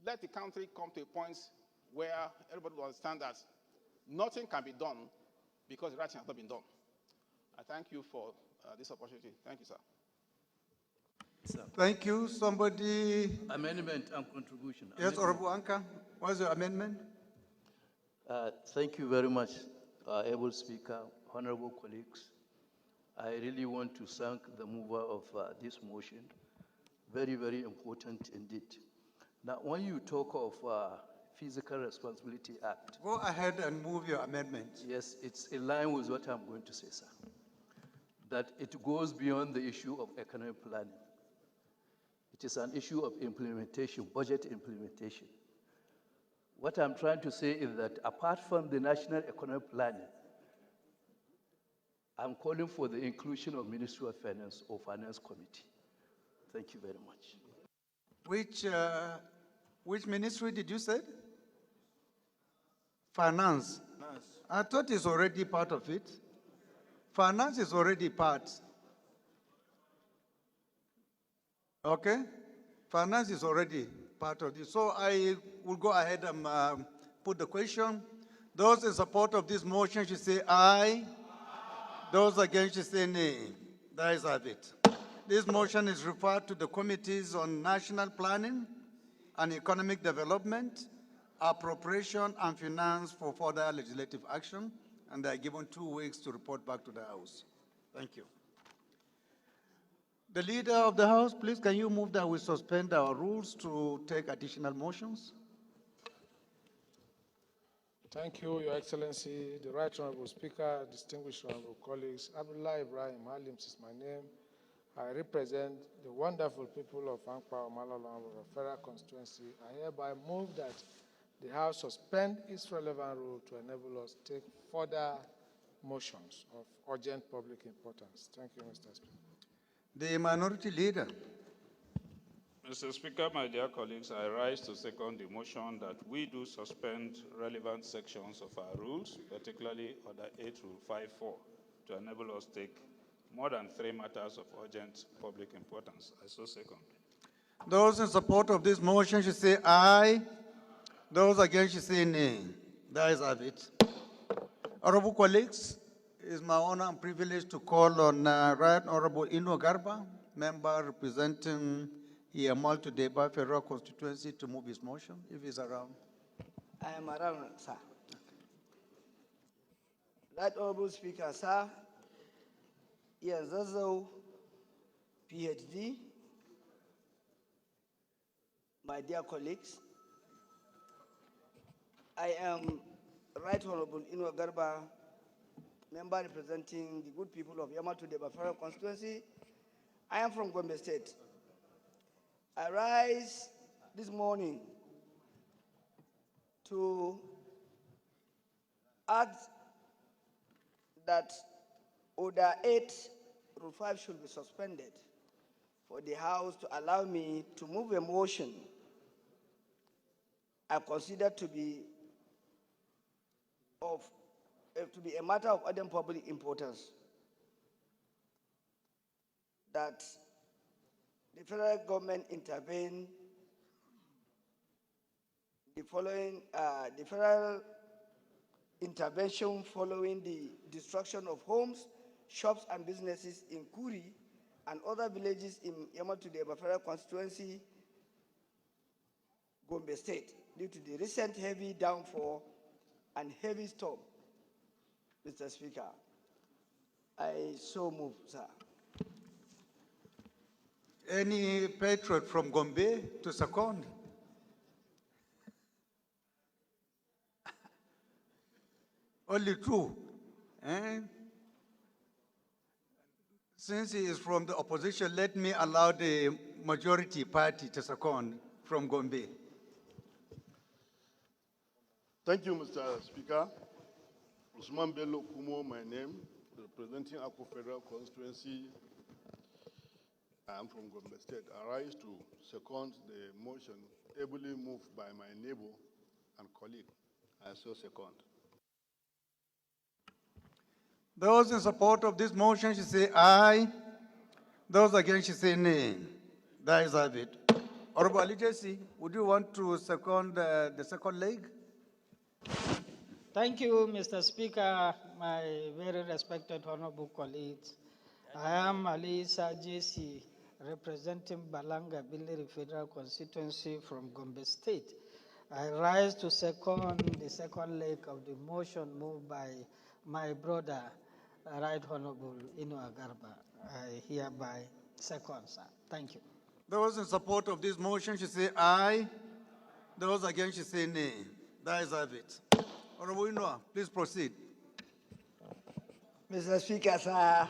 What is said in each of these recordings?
let the country come to a point where everybody will understand that nothing can be done because the right thing has not been done. I thank you for this opportunity. Thank you, sir. Thank you. Somebody? Amendment and contribution. Yes, Honorable Anka, what's your amendment? Thank you very much, able speaker, honorable colleagues. I really want to thank the mover of this motion. Very, very important indeed. Now, when you talk of Physical Responsibility Act. Go ahead and move your amendment. Yes, it's in line with what I'm going to say, sir. That it goes beyond the issue of economic planning. It is an issue of implementation, budget implementation. What I'm trying to say is that apart from the national economic planning, I'm calling for the inclusion of Ministry of Finance or Finance Committee. Thank you very much. Which ministry did you say? Finance. I thought it's already part of it. Finance is already part. Okay? Finance is already part of this. So I will go ahead and put the question. Those in support of this motion should say aye. Those against should say nay. That is it. This motion is referred to the committees on national planning and economic development, appropriation and finance for further legislative action, and they are given 2 weeks to report back to the House. Thank you. The leader of the House, please, can you move that we suspend our rules to take additional motions? Thank you, Your Excellency, the Right Honorable Speaker, distinguished honorable colleagues. Abdullah Ibrahim Halim is my name. I represent the wonderful people of Ankpa Omalola Federal Constituency. I hereby move that the House suspend its relevant rule to enable us to take further motions of urgent public importance. Thank you, Mr. Speaker. The minority leader. Mr. Speaker, my dear colleagues, I rise to second the motion that we do suspend relevant sections of our rules, particularly Order 8 Rule 5.4, to enable us to take more than 3 matters of urgent public importance. I so second. Those in support of this motion should say aye. Those against should say nay. That is it. Honorable colleagues, it is my honor and privilege to call on Right Honorable Ino Garba, member representing Yamal to Deba Federal Constituency, to move his motion, if he's around. I am around, sir. Right Honorable Speaker, sir, Ian Zazo, PhD, my dear colleagues, I am Right Honorable Ino Garba, member representing the good people of Yamal to Deba Federal Constituency. I am from Gombe State. I rise this morning to ask that Order 8, Rule 5 should be suspended for the House to allow me to move a motion I consider to be a matter of urgent public importance, that the federal government intervene the federal intervention following the destruction of homes, shops, and businesses in Kuri and other villages in Yamal-to-Deba Federal Constituency, Gombe State, due to the recent heavy downpour and heavy storm. Mr. Speaker, I so move, sir. Any patriot from Gombe to second? Only two. Eh? Since he is from the opposition, let me allow the majority party to second from Gombe. Thank you, Mr. Speaker. Usman Bello Kumo, my name, representing Akko Federal Constituency. I am from Gombe State. I rise to second the motion ably moved by my neighbor and colleague. I so second. Those in support of this motion should say aye. Those against should say nay. That is it. Honorable Alijesi, would you want to second the second leg? Thank you, Mr. Speaker, my very respected honorable colleagues. I am Alisa JC, representing Balanga Plenary Federal Constituency from Gombe State. I rise to second the second leg of the motion moved by my brother, Right Honorable Inu Agarba. I hereby second, sir. Thank you. Those in support of this motion should say aye. Those against should say nay. That is it. Honorable Inoa, please proceed. Mr. Speaker, sir,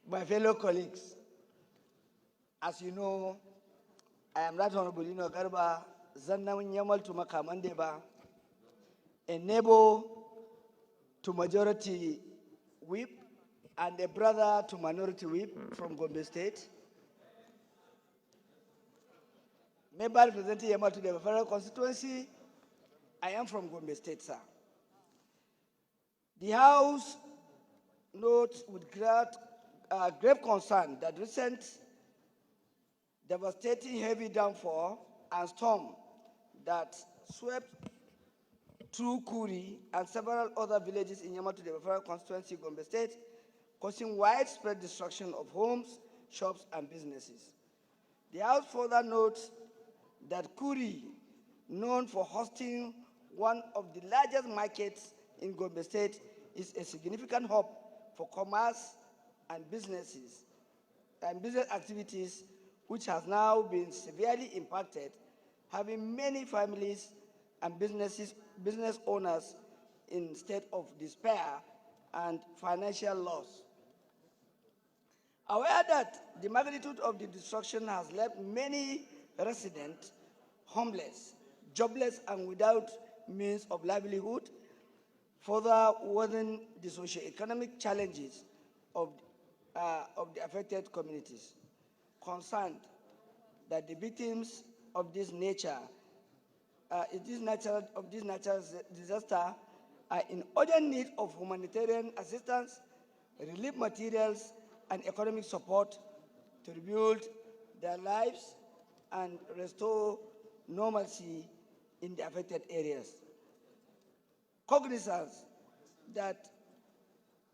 my fellow colleagues, as you know, I am Right Honorable Inu Agarba, Zannamin Yamal to Makamandeba, a neighbor to majority whip and a brother to minority whip from Gombe State. Member representing Yamal to the federal constituency, I am from Gombe State, sir. The House notes with grave concern that recent devastating heavy downpour and storm that swept through Kuri and several other villages in Yamal to the federal constituency, Gombe State, causing widespread destruction of homes, shops, and businesses. The House further notes that Kuri, known for hosting one of the largest markets in Gombe State, is a significant hub for commerce and business activities, which has now been severely impacted, having many families and business owners in state of despair and financial loss. Aware that the magnitude of the destruction has left many residents homeless, jobless, and without means of livelihood, further worsening the socio-economic challenges of the affected communities. Concerned that the victims of this natural disaster are in urgent need of humanitarian assistance, relief materials, and economic support to rebuild their lives and restore normalcy in the affected areas. Cognizance that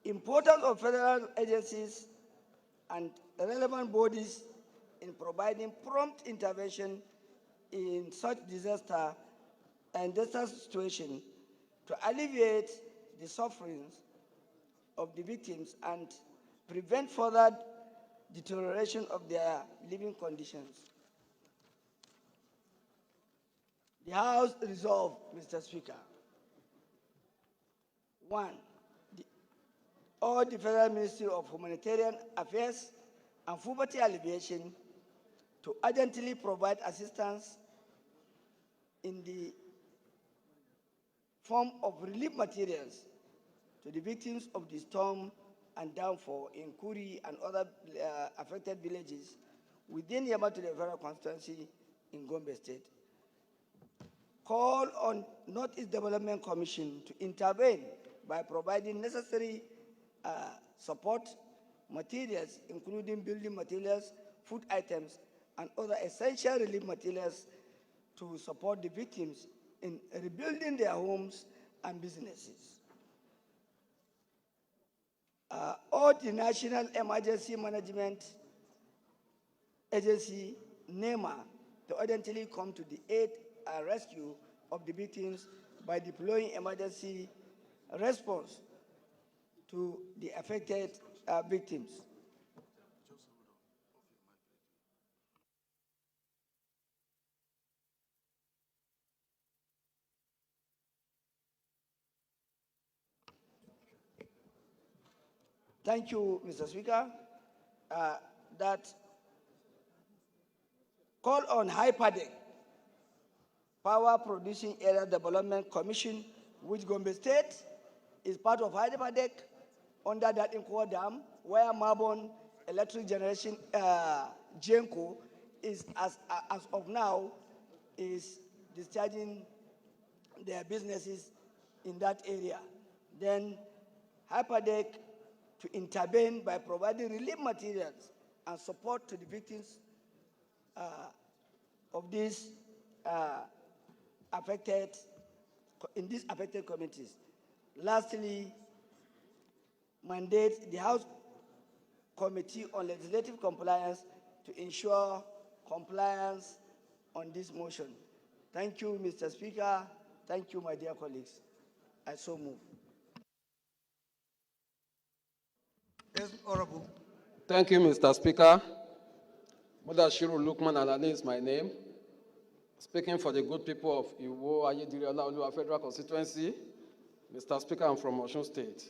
importance of federal agencies and relevant bodies in providing prompt intervention in such disaster and disaster situation to alleviate the sufferings of the victims and prevent further deterioration of their living conditions. The House resolved, Mr. Speaker. 1. All the Federal Ministry of Humanitarian Affairs and Poverty Alleviation to urgently provide assistance in the form of relief materials to the victims of the storm and downpour in Kuri and other affected villages within Yamal to the Federal Constituency in Gombe State. Call on Northeast Development Commission to intervene by providing necessary support materials, including building materials, food items, and other essential relief materials to support the victims in rebuilding their homes and businesses. Or the National Emergency Management Agency, NEMA, to urgently come to the aid and rescue of the victims by deploying emergency response to the affected victims. Thank you, Mr. Speaker. That call on HYPADEC, Power Producing Area Development Commission, which Gombe State is part of HYPADEC under that Inko Dam, where Marbon Electric Generation GENCO is, as of now, is discharging their businesses in that area. Then HYPADEC to intervene by providing relief materials and support to the victims of these affected communities. Lastly, mandate the House Committee on Legislative Compliance to ensure compliance on this motion. Thank you, Mr. Speaker. Thank you, my dear colleagues. I so move. Yes, Honorable. Thank you, Mr. Speaker. Mudashiru Lukman Alani is my name. Speaking for the good people of Iwo Ayedire Olaoluwa Federal Constituency, Mr. Speaker, I'm from Osun State.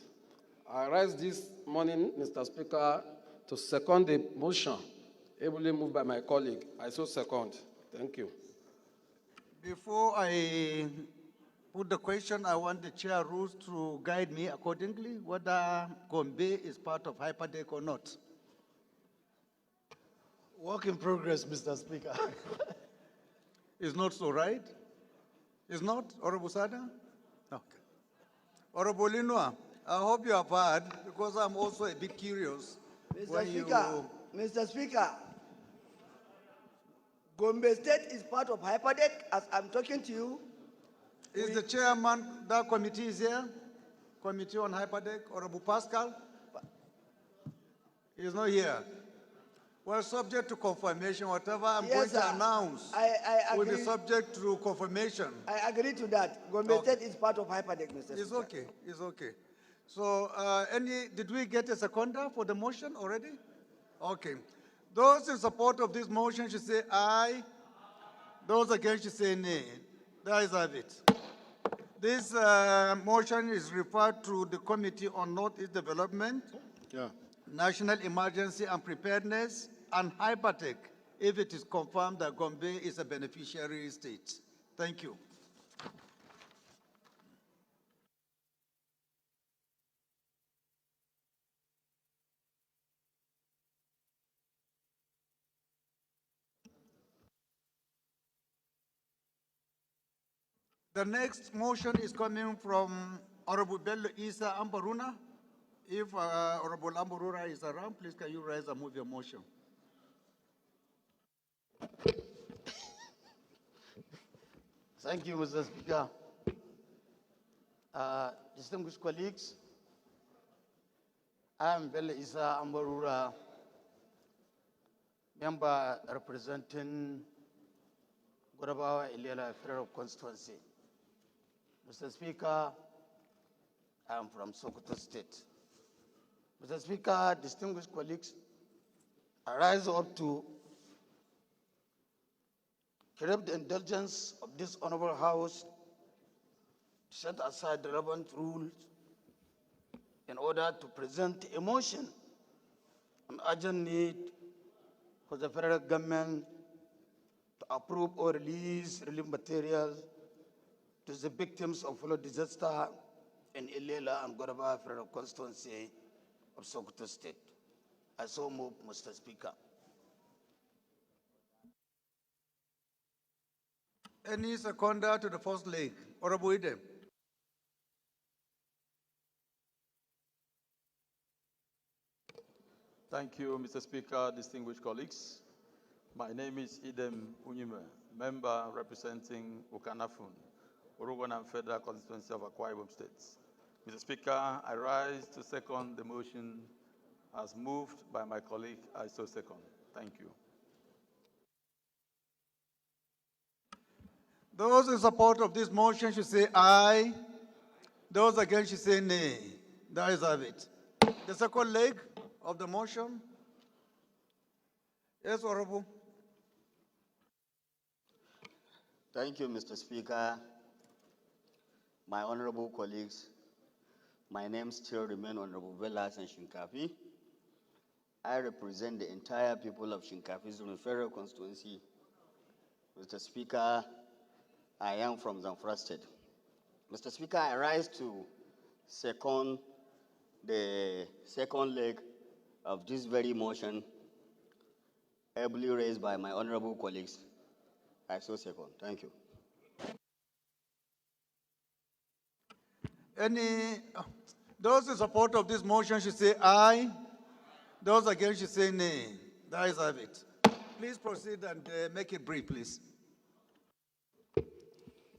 I rise this morning, Mr. Speaker, to second the motion ably moved by my colleague. I so second. Thank you. Before I put the question, I want the chair rules to guide me accordingly, whether Gombe is part of Hyperdeck or not. Work in progress, Mr. Speaker. Is not so, right? Is not, Honorable Sada? Okay. Honorable Linua, I hope you have heard, because I'm also a bit curious. Mr. Speaker, Gombe State is part of Hyperdeck as I'm talking to you. Is the chairman, that committee is here? Committee on Hyperdeck, Honorable Pascal? He is not here. Well, subject to confirmation, whatever I'm going to announce will be subject to confirmation. I agree to that. Gombe State is part of Hyperdeck, Mr. Speaker. It's okay, it's okay. So, did we get a seconder for the motion already? Okay. Those in support of this motion should say aye. Those against should say nay. That is it. This motion is referred to the Committee on Northeast Development, National Emergency and Preparedness, and Hypertech, if it is confirmed that Gombe is a beneficiary state. Thank you. The next motion is coming from Honorable Bello Isa Ambaruna. If Honorable Ambaruna is around, please can you rise and move your motion? Thank you, Mr. Speaker. Distinguished colleagues, I am Bello Isa Ambarura, member representing Gorabawa Ilela Federal Constituency. Mr. Speaker, I am from Sokoto State. Mr. Speaker, distinguished colleagues, I rise up to crave the indulgence of this honorable House to set aside the relevant rules in order to present a motion on urgent need for the federal government to approve or release relief materials to the victims of flood disaster in Ilela and Goraba Federal Constituency of Sokoto State. I so move, Mr. Speaker. Any seconder to the first leg? Honorable Idem. Thank you, Mr. Speaker, distinguished colleagues. My name is Idem Unyime, member representing Ukanafun, Uruguayan Federal Constituency of Akwa Ibom State. Mr. Speaker, I rise to second the motion as moved by my colleague. I so second. Thank you. Those in support of this motion should say aye. Those against should say nay. That is it. The second leg of the motion. Yes, Honorable. Thank you, Mr. Speaker. My honorable colleagues, my name still remains Honorable Velas and Shinkafi. I represent the entire people of Shinkafi's Federal Constituency. Mr. Speaker, I am from Zamfara State. Mr. Speaker, I rise to second the second leg of this very motion, ably raised by my honorable colleagues. I so second. Thank you. Those in support of this motion should say aye. Those against should say nay. The ayes have it. Please proceed and make it brief, please.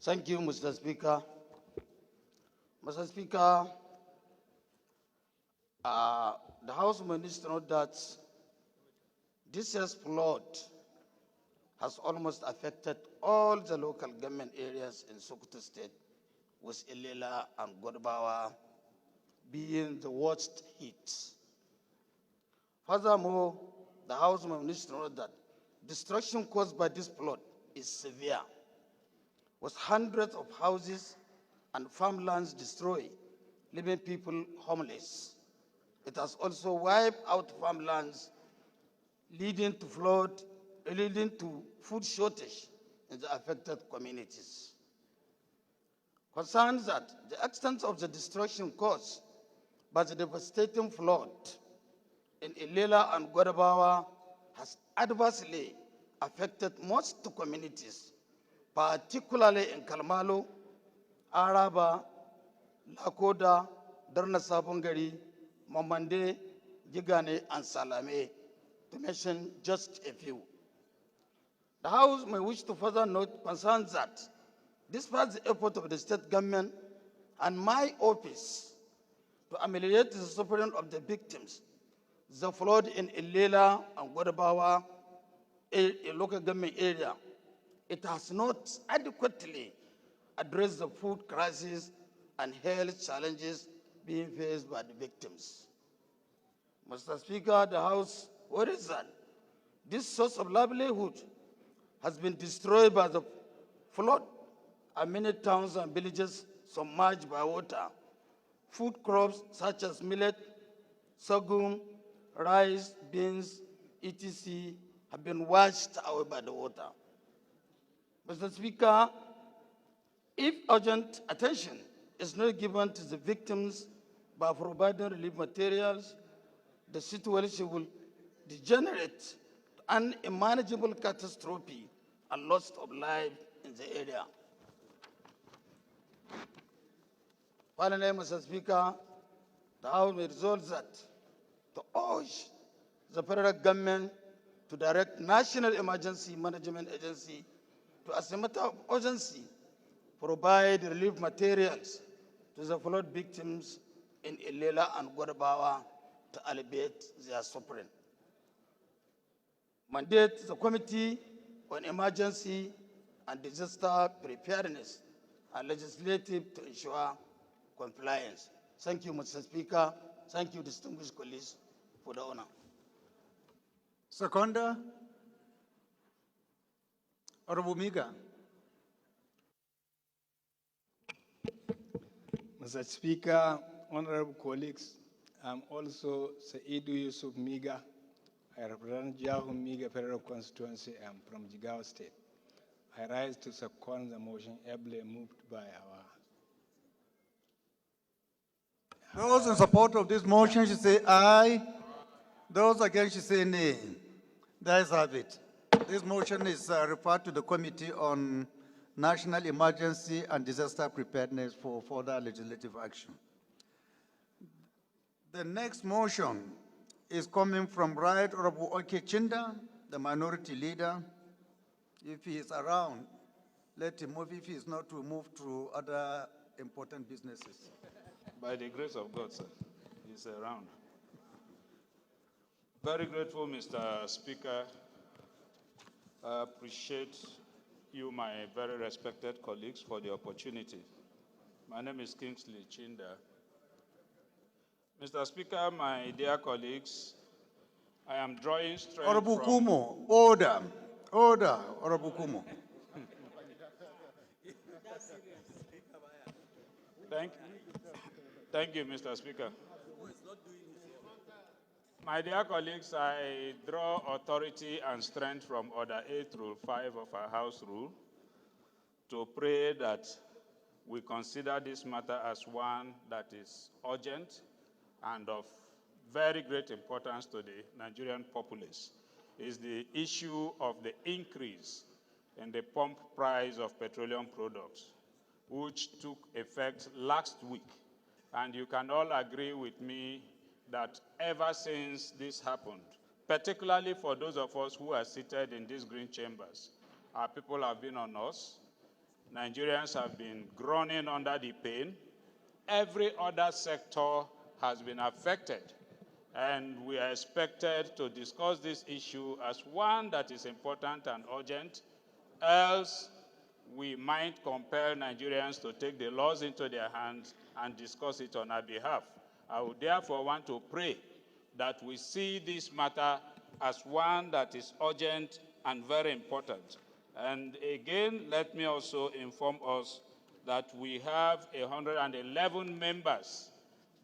Thank you, Mr. Speaker. Mr. Speaker, the House Minister noted that this year's flood has almost affected all the local government areas in Sokoto State, with Ilela and Godbawa being the worst hit. Furthermore, the House Minister noted that destruction caused by this flood is severe, with hundreds of houses and farmlands destroyed, leaving people homeless. It has also wiped out farmlands, leading to food shortage in the affected communities. Concerns that the extent of the destruction caused by the devastating flood in Ilela and Godabawa has adversely affected most communities, particularly in Kalmalo, Araba, Lakoda, Darna Sabongari, Mamande, Gigane, and Salame, to mention just a few. The House may wish to further note concerns that, despite the effort of the state government and my office to ameliorate the suffering of the victims, the flood in Ilela and Godabawa, a local government area, it has not adequately addressed the food crisis and health challenges being faced by the victims. Mr. Speaker, the House worries that this source of livelihood has been destroyed by the flood, and many towns and villages submerged by water. Food crops such as millet, sorghum, rice, beans, etc. have been washed away by the water. Mr. Speaker, if urgent attention is not given to the victims by providing relief materials, the situation will degenerate to an unmanageable catastrophe and loss of life in the area. Finally, Mr. Speaker, the House may resolve that to urge the federal government to direct National Emergency Management Agency to, as a matter of urgency, provide relief materials to the flood victims in Ilela and Godabawa to alleviate their suffering. Mandate the Committee on Emergency and Disaster Preparedness and Legislative to ensure compliance. Thank you, Mr. Speaker. Thank you, distinguished colleagues, for the honor. Seconder, Honorable Miga. Mr. Speaker, honorable colleagues, I'm also Saidu Yusuf Miga. I represent Jahu Miga Federal Constituency. I'm from Jigawa State. I rise to second the motion ably moved by our... Those in support of this motion should say aye. Those against should say nay. The ayes have it. This motion is referred to the Committee on National Emergency and Disaster Preparedness for further legislative action. The next motion is coming from Right Honorable Oke Chinda, the Minority Leader. If he is around, let him move. If he is not, to move to other important businesses. By the grace of God, sir, he's around. Very grateful, Mr. Speaker. I appreciate you, my very respected colleagues, for the opportunity. My name is Kingsley Chinda. Mr. Speaker, my dear colleagues, I am drawing strength Honorable from... Kumo, order. Order, Honorable Kumo. Thank you, Mr. Speaker. My dear colleagues, I draw authority and strength from Order 8, Rule 5 of our House Rule to pray that we consider this matter as one that is urgent and of very great importance to the Nigerian populace. Is the issue of the increase in the pump price of petroleum products, which took effect last week And you can all agree with me that ever since this happened, particularly for those of us who are seated in these green chambers, our people have been on us. Nigerians have been groaning under the pain. Every other sector has been affected. And we are expected to discuss this issue as one that is important and urgent, else we might compel Nigerians to take the laws into their hands and discuss it on our behalf. I would therefore want to pray that we see this matter as one that is urgent and very important. And again, let me also inform us that we have 111 members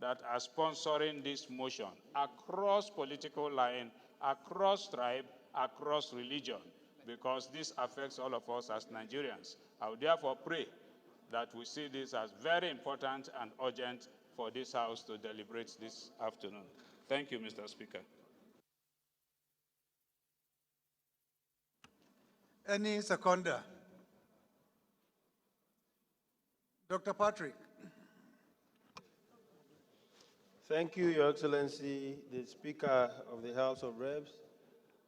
that are sponsoring this motion across political line, across tribe, across religion, because this affects all of us as Nigerians. I would therefore pray that we see this as very important and urgent for this House to deliberate this afternoon. Thank you, Mr. Speaker. Any seconder? Dr. Patrick. Thank you, Your Excellency, the Speaker of the House of Reps.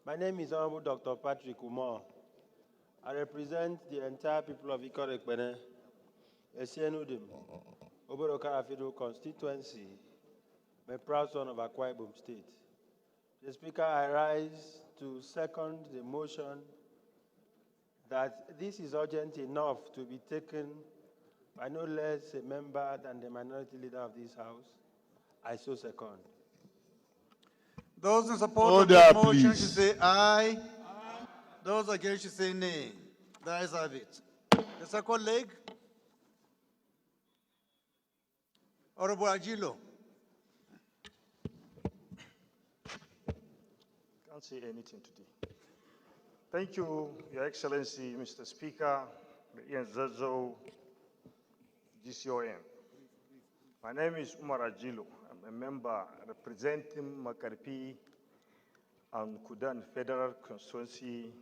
My name is Honorable Dr. Patrick Umar. I represent the entire people of Ikorekpene, Esienudim, Oborokara Federal Constituency, my proud son of Akwa Ibom State. The Speaker, I rise to second the motion that this is urgent enough to be taken by no less a member than the minority leader of this House. I so second. Those in support of the motion should say aye. Those against should say nay. The ayes have it. The second leg. Honorable Agilo. Can't say anything today. Thank you, Your Excellency, Mr. Speaker, Ian Zazo, GCOM. My name is Umar Agilo. I'm a member representing Makarpi and Kudan Federal Constituency.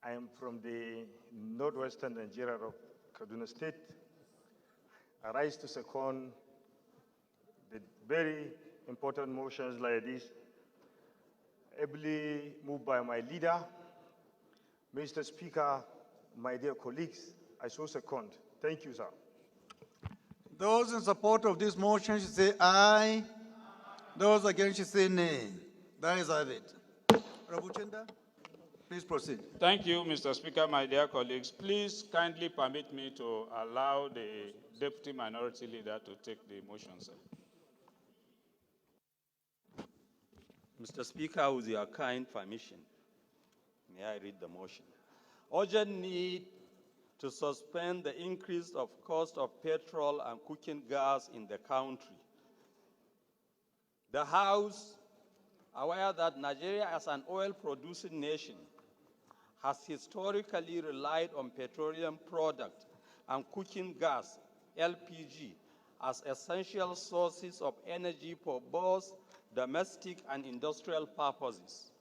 I am from the northwestern Nigeria of Kaduna State. I rise to second the very important motions like this, ably moved by my leader. Mr. Speaker, my dear colleagues, I so second. Thank you, sir. Those in support of this motion should say aye. Those against should say nay. The ayes have it. Honorable Chenda, please proceed. Thank you, Mr. Speaker, my dear colleagues. Please kindly permit me to allow the Deputy Minority Leader to take the motion, sir. Mr. Speaker, with your kind permission, may I read the motion? Urgent need to suspend the increase of cost of petrol and cooking gas in the country. The House, aware that Nigeria as an oil-producing nation has historically relied on petroleum products and cooking gas, LPG, as essential sources of energy for both domestic and industrial purposes.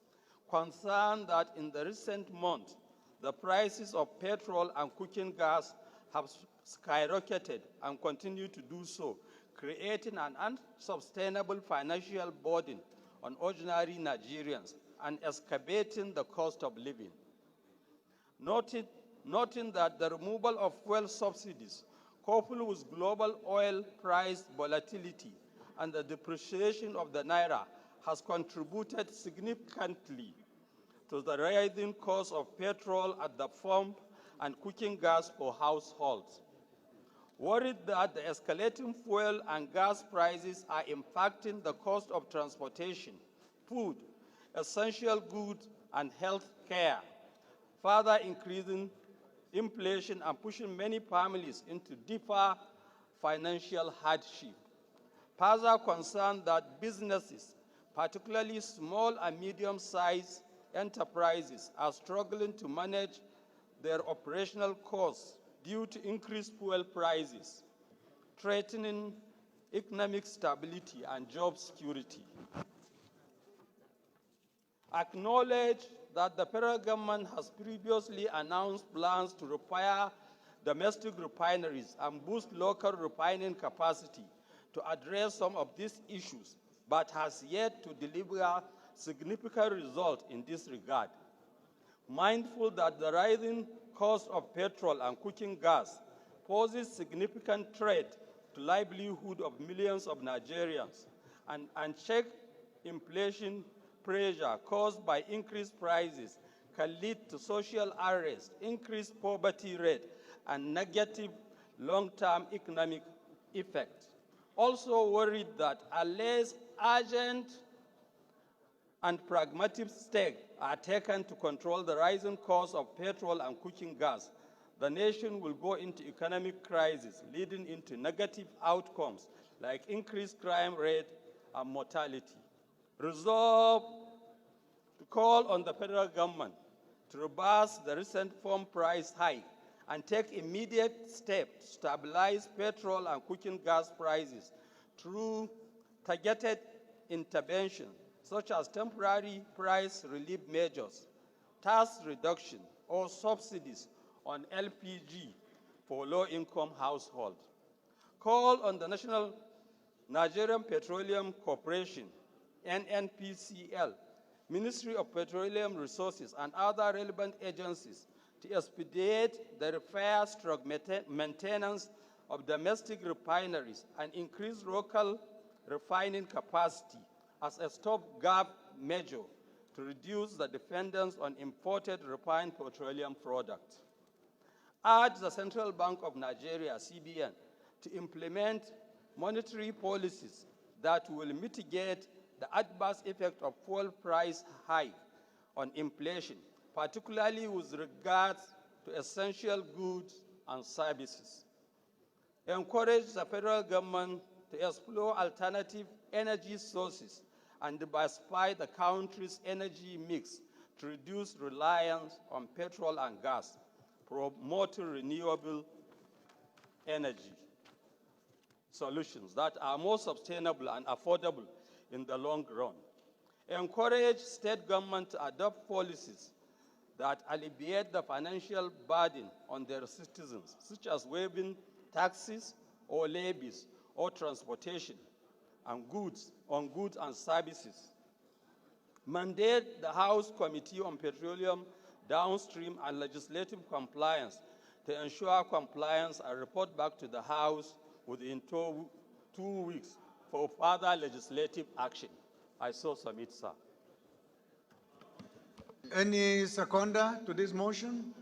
Concerned that in the recent months, the prices of petrol and cooking gas have skyrocketed and continue to do so, creating an unsustainable financial burden on ordinary Nigerians and escalating the cost of living. Noting that the removal of fuel subsidies, coupled with global oil price volatility and the depreciation of the Naira, has contributed significantly to the rising cost of petrol at the pump and cooking gas for households. Worried that the escalating fuel and gas prices are impacting the cost of transportation, food, essential goods, and health care, further increasing inflation and pushing many families into deeper financial hardship. Further concerned that businesses, particularly small and medium-sized enterprises, are struggling to manage their operational costs due to increased fuel prices, threatening economic stability and job security. Acknowledge that the federal government has previously announced plans to require domestic refineries and boost local refining capacity to address some of these issues, but has yet to deliver significant results in this regard. Mindful that the rising cost of petrol and cooking gas poses significant threat to livelihood of millions of Nigerians, and unchecked inflation pressure caused by increased prices can lead to social unrest, increased poverty rate, and negative long-term economic effects. Also worried that unless urgent and pragmatic steps are taken to control the rising cost of petrol and cooking gas, the nation will go into economic crisis, leading into negative outcomes like increased crime rate and mortality. Resolve to call on the federal government to reverse the recent farm price hike and take immediate steps to stabilize petrol and cooking gas prices through targeted intervention, such as temporary price relief measures, tax reduction, or subsidies on LPG for low-income households. Call on the Nigerian Petroleum Corporation, NNPCL, Ministry of Petroleum Resources, and other relevant agencies to expedite the repair/maintenance of domestic refineries and increase local refining capacity as a stopgap measure to reduce the dependence on imported refined petroleum products. Urge the Central Bank of Nigeria, CBN, to implement monetary policies that will mitigate the adverse effect of fuel price hike on inflation, particularly with regards to essential goods and services. Encourage the federal government to explore alternative energy sources and diversify the country's energy mix to reduce reliance on petrol and gas, promoting renewable energy solutions that are more sustainable and affordable in the long run. Encourage state government to adopt policies that alleviate the financial burden on their citizens, such as waiving taxes or levies or transportation and goods and services. Mandate the House Committee on Petroleum, Downstream, and Legislative Compliance to ensure compliance and report back to the House within 2 weeks for further legislative action. I so submit, sir. Any seconder to this motion?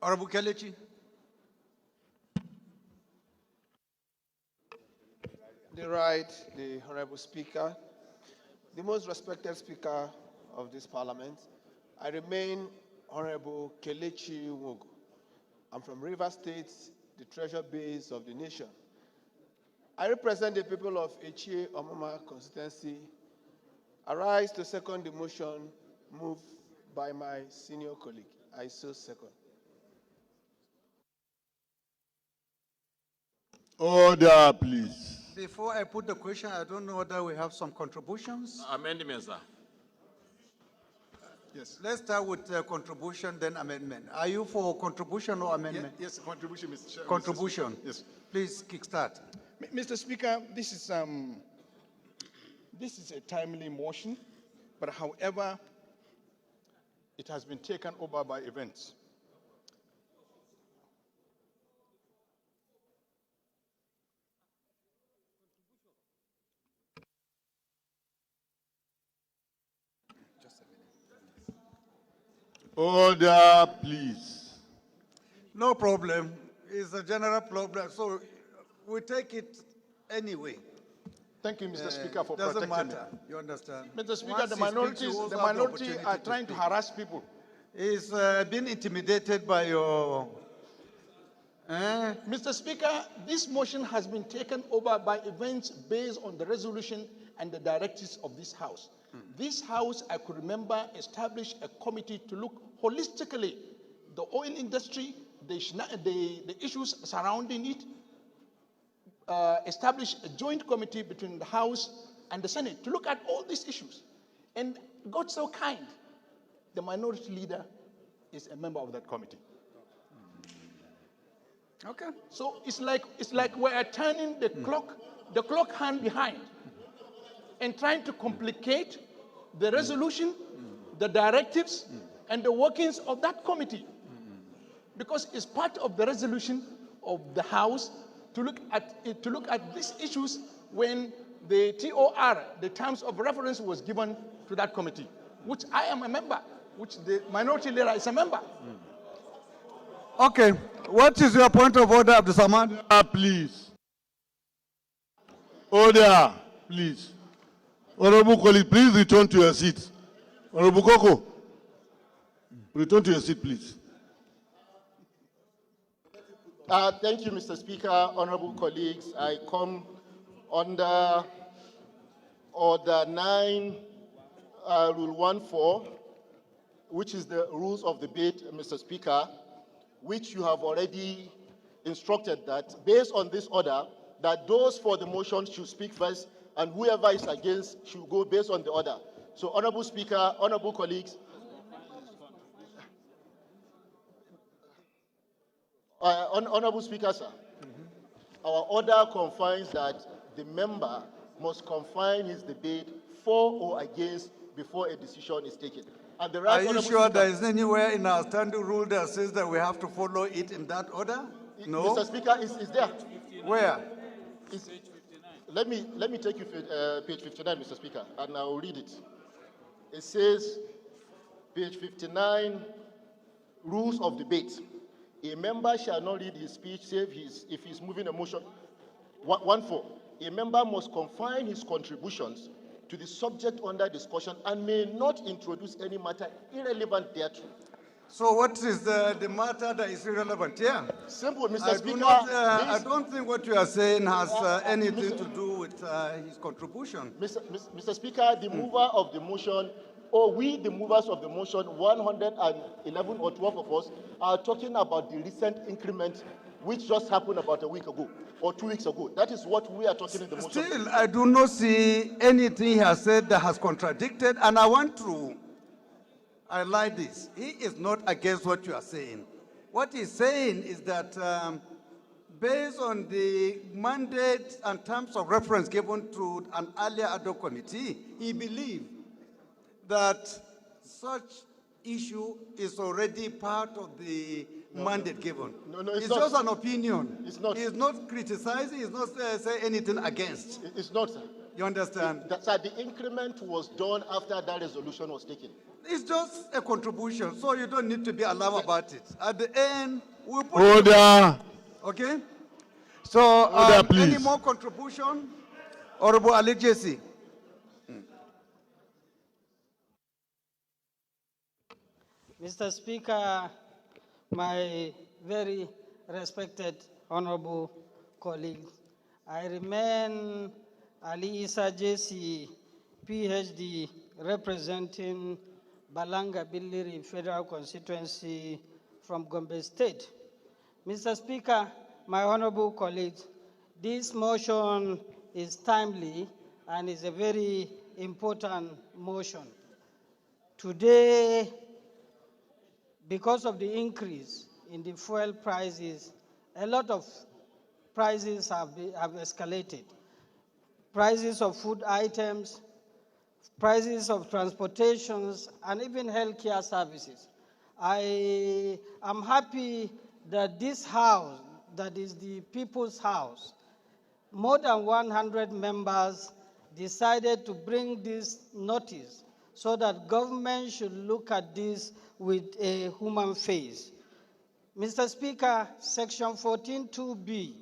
Honorable Kelechi. The right, the Honorable Speaker, the most respected Speaker of this Parliament, I remain Honorable Kelechi Nwogo. I'm from Rivers State, the treasure base of the nation. I represent the people of Echie Omoma constituency. I rise to second the motion moved by my senior colleague. I so second. Order, please. Before I put the question, I don't know whether we have some contributions. Amendment, sir. Yes. Let's start with contribution, then amendment. Are you for contribution or amendment? Yes, contribution, Mr. Chairman. Contribution. Yes. Please kickstart. Mr. Speaker, this is a timely motion, but however, it has been taken over by events. Order, please. No problem. It's a general problem, so we take it anyway. Thank you, Mr. Speaker, for doesn't protecting matter. me. You understand? Mr. Speaker, Once the he speaks, minority you also have the are opportunity trying to speak. harass people. He's been intimidated by your... Mr. Speaker, this motion has been taken over by events based on the resolution and the directives of this House. This House, I could remember, established a committee to look holistically the oil industry, the issues surrounding it, establish a joint committee between the House and the Senate to look at all these issues. And God so kind, the minority leader is a member of that committee. Okay. So it's like we're turning the clock hand behind and trying to complicate the resolution, the directives, and the workings of that committee. Because it's part of the resolution of the House to look at these issues when the TOR, the terms of reference, was given to that committee, which I am a member, which the minority leader is a member. Okay, what is your point of order, Abdul Samad? Please. Order, please. Honorable colleague, please return to your seat. Honorable Koko, return to your seat, please. Thank you, Mr. Speaker. Honorable colleagues, I come under Order 9, Rule 1.4, which is the rules of debate, Mr. Speaker, which you have already instructed that, based on this order, that those for the motion should speak first, and whoever is against should go based on the order. So, Honorable Speaker, honorable colleagues, Honorable Speaker, sir, our order confines that the member must confine his debate for or against before a decision is taken. And the right, are you sure there is anywhere in our standing rule that says that we have to follow it in that order? No. Mr. Speaker, is there? Where? Let me take you page 59, Mr. Speaker, and I will read it. It says, page 59, rules of debate. A member shall not read his speech save if he's moving a motion. 1.4. A member must confine his contributions to the subject under discussion and may not introduce any matter irrelevant thereto. So what is the matter that is irrelevant here? Simple, Mr. Speaker. I don't think what you are saying has anything to do with his contribution. Mr. Speaker, the mover of the motion, or we, the movers of the motion, 111 or 12 of us, are talking about the recent increment which just happened about a week ago or 2 weeks ago. That is what we are talking in the motion. Still, I do not see anything he has said that has contradicted, and I want to highlight this. He is not against what you are saying. What he's saying is that based on the mandate and terms of reference given to an earlier ad hoc committee, he believed that such issue is already part of the mandate given. No, it's it's not. just an opinion. It's not. He's not criticizing, he's not saying anything against. It's not, sir. You understand? Sir, the increment was done after that resolution was taken. It's just a contribution, so you don't need to be alarmed about it. At the end, we'll put Order. Okay? So, Order, please. any more contribution? Honorable Ala-Igbo. Mr. Speaker, my very respected honorable colleagues, I remain Ali Isa JC, PhD, representing Balanga Billiri Federal Constituency from Gombe State. Mr. Speaker, my honorable colleagues, this motion is timely and is a very important motion. Today, because of the increase in the fuel prices, a lot of prices have escalated. Prices of food items, prices of transportations, and even healthcare services. I am happy that this house, that is the People's House, more than 100 members decided to bring this notice so that government should look at this with a human face. Mr. Speaker, Section 14(2)(b)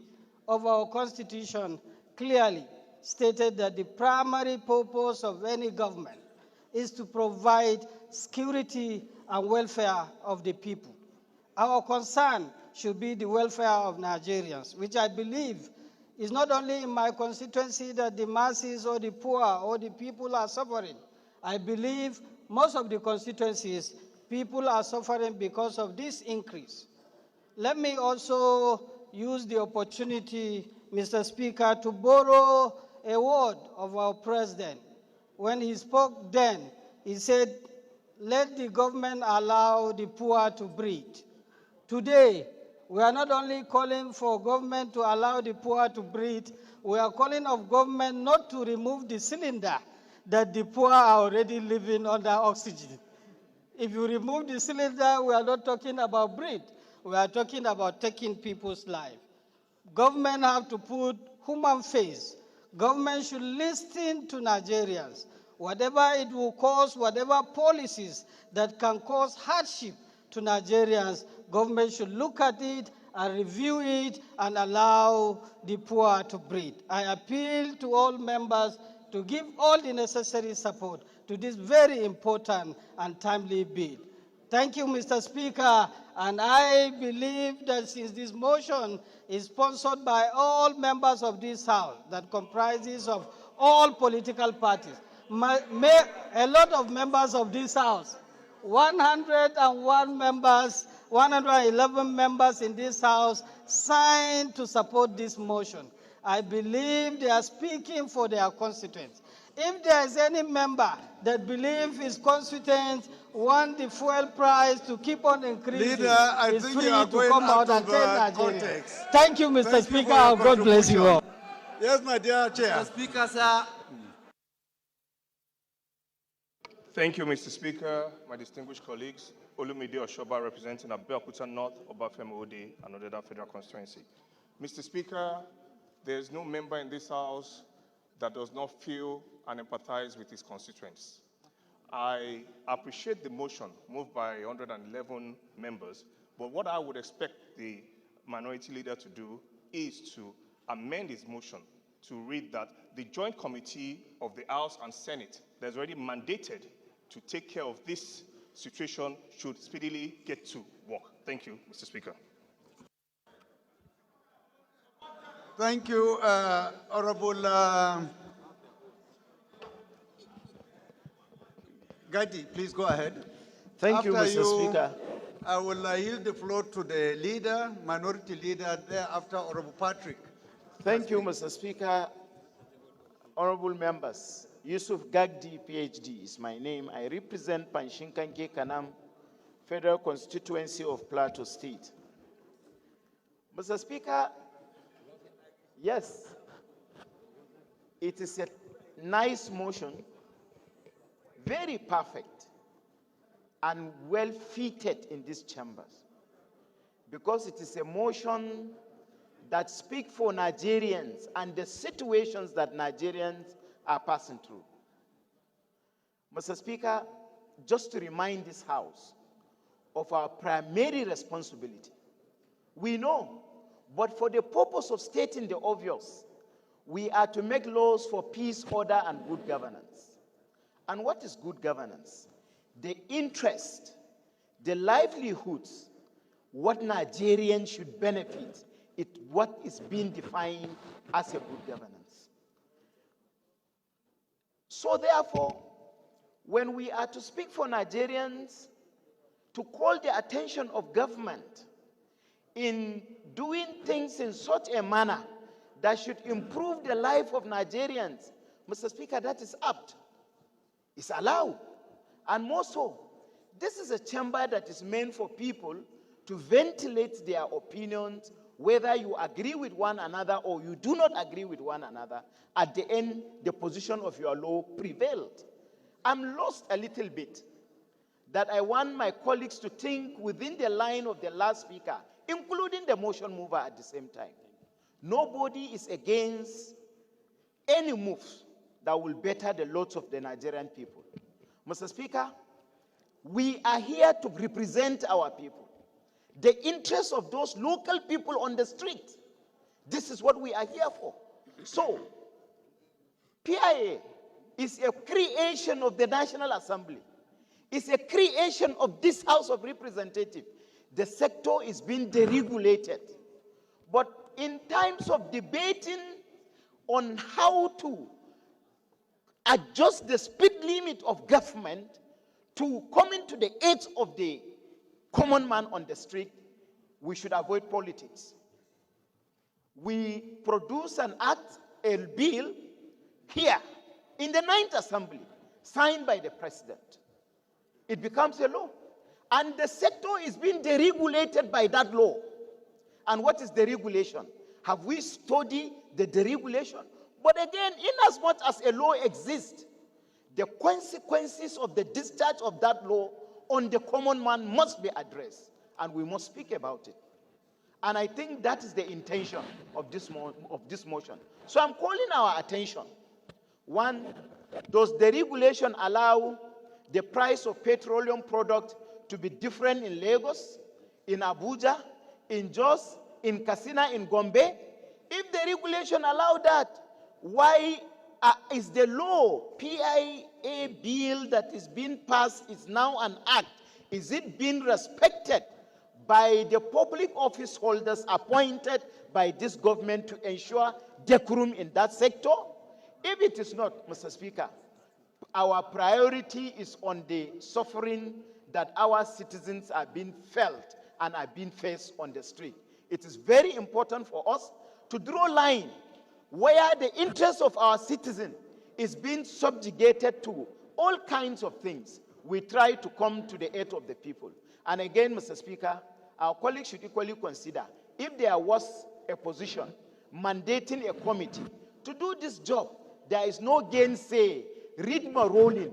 of our Constitution clearly stated that the primary purpose of any government is to provide security and welfare of the people. Our concern should be the welfare of Nigerians, which I believe is not only in my constituency that the masses or the poor or the people are suffering. I believe most of the constituencies, people are suffering because of this increase. Let me also use the opportunity, Mr. Speaker, to borrow a word of our president. When he spoke then, he said, let the government allow the poor to breathe. Today, We are not only calling for government to allow the poor to breathe, we are calling of government not to remove the cylinder that the poor are already living under oxygen. If you remove the cylinder, we are not talking about breath. We are talking about taking people's life. Government have to put human face. Government should listen to Nigerians. Whatever it will cause, whatever policies that can cause hardship to Nigerians, government should look at it and review it and allow the poor to breathe. I appeal to all members to give all the necessary support to this very important and timely bill. Thank you, Mr. Speaker, and I believe that since this motion is sponsored by all members of this House that comprises of all political parties, a lot of members of this House, 101 members, 111 members in this House signed to support this motion. I believe they are speaking for their constituents. If there is any member that believes his constituents want the fuel price to keep on increasing, Leader, I is think free you are to going come out out and of tell Nigeria. context. Thank you, Mr. Thank you Speaker. for your God bless you all. Yes, my dear Chair. Mr. Speaker, sir. Thank you, Mr. Speaker, my distinguished colleagues. Olumide Oshoba, representing Abeokuta North, Obafemi Ode, and Odeda Federal Constituency. Mr. Speaker, there is no member in this House that does not feel and empathize with his constituents. I appreciate the motion moved by 111 members, but what I would expect the minority leader to do is to amend his motion to read that the Joint Committee of the House and Senate that is already mandated to take care of this situation should speedily get to work. Thank you, Mr. Speaker. Thank you, Honorable Gadi. Please go ahead. Thank you, After Mr. Speaker. I will yield the floor to the leader, minority leader, thereafter Honorable Patrick. Thank you, Mr. Speaker. Honorable members, Yusuf Gagdi, PhD is my name. I represent Panshinkanke Kanam, Federal Constituency of Plateau State. Mr. Speaker, yes, it is a nice motion, very perfect, and well fitted in these chambers, because it is a motion that speaks for Nigerians and the situations that Nigerians are passing through. Mr. Speaker, just to remind this House of our primary responsibility, we know, but for the purpose of stating the obvious, we are to make laws for peace, order, and good governance. And what is good governance? The interest, the livelihoods, what Nigerians should benefit, what is being defined as a good governance. So therefore, when we are to speak for Nigerians, to call the attention of government in doing things in such a manner that should improve the life of Nigerians, Mr. Speaker, that is apt. It's allowed. And more so, this is a chamber that is meant for people to ventilate their opinions, whether you agree with one another or you do not agree with one another. At the end, the position of your law prevailed. I'm lost a little bit that I want my colleagues to think within the line of the last speaker, including the motion mover at the same time. Nobody is against any moves that will better the lots of the Nigerian people. Mr. Speaker, we are here to represent our people, the interests of those local people on the street. This is what we are here for. So, PIA is a creation of the National Assembly. It's a creation of this House of Representatives. The sector is being deregulated. But in times of debating on how to adjust the speed limit of government to coming to the aid of the common man on the street, we should avoid politics. We produce an act, a bill, here in the 9th Assembly, signed by the President. It becomes a law. And the sector is being deregulated by that law. And what is deregulation? Have we studied the deregulation? But again, inasmuch as a law exists, the consequences of the discharge of that law on the common man must be addressed, and we must speak about it. And I think that is the intention of this motion. So I'm calling our attention. One, does deregulation allow the price of petroleum product to be different in Lagos, in Abuja, in Jos, in Katsina, in Gombe? If the regulation allow that, why is the law, PIA bill that is being passed is now an act? Is it being respected by the public office holders appointed by this government to ensure decorum in that sector? If it is not, Mr. Speaker, our priority is on the suffering that our citizens are being felt and are being faced on the street. It is very important for us to draw a line where the interest of our citizen is being subjugated to all kinds of things. We try to come to the aid of the people. And again, Mr. Speaker, our colleagues should equally consider if there was a position mandating a committee to do this job, there is no gainsay, rhythm rolling,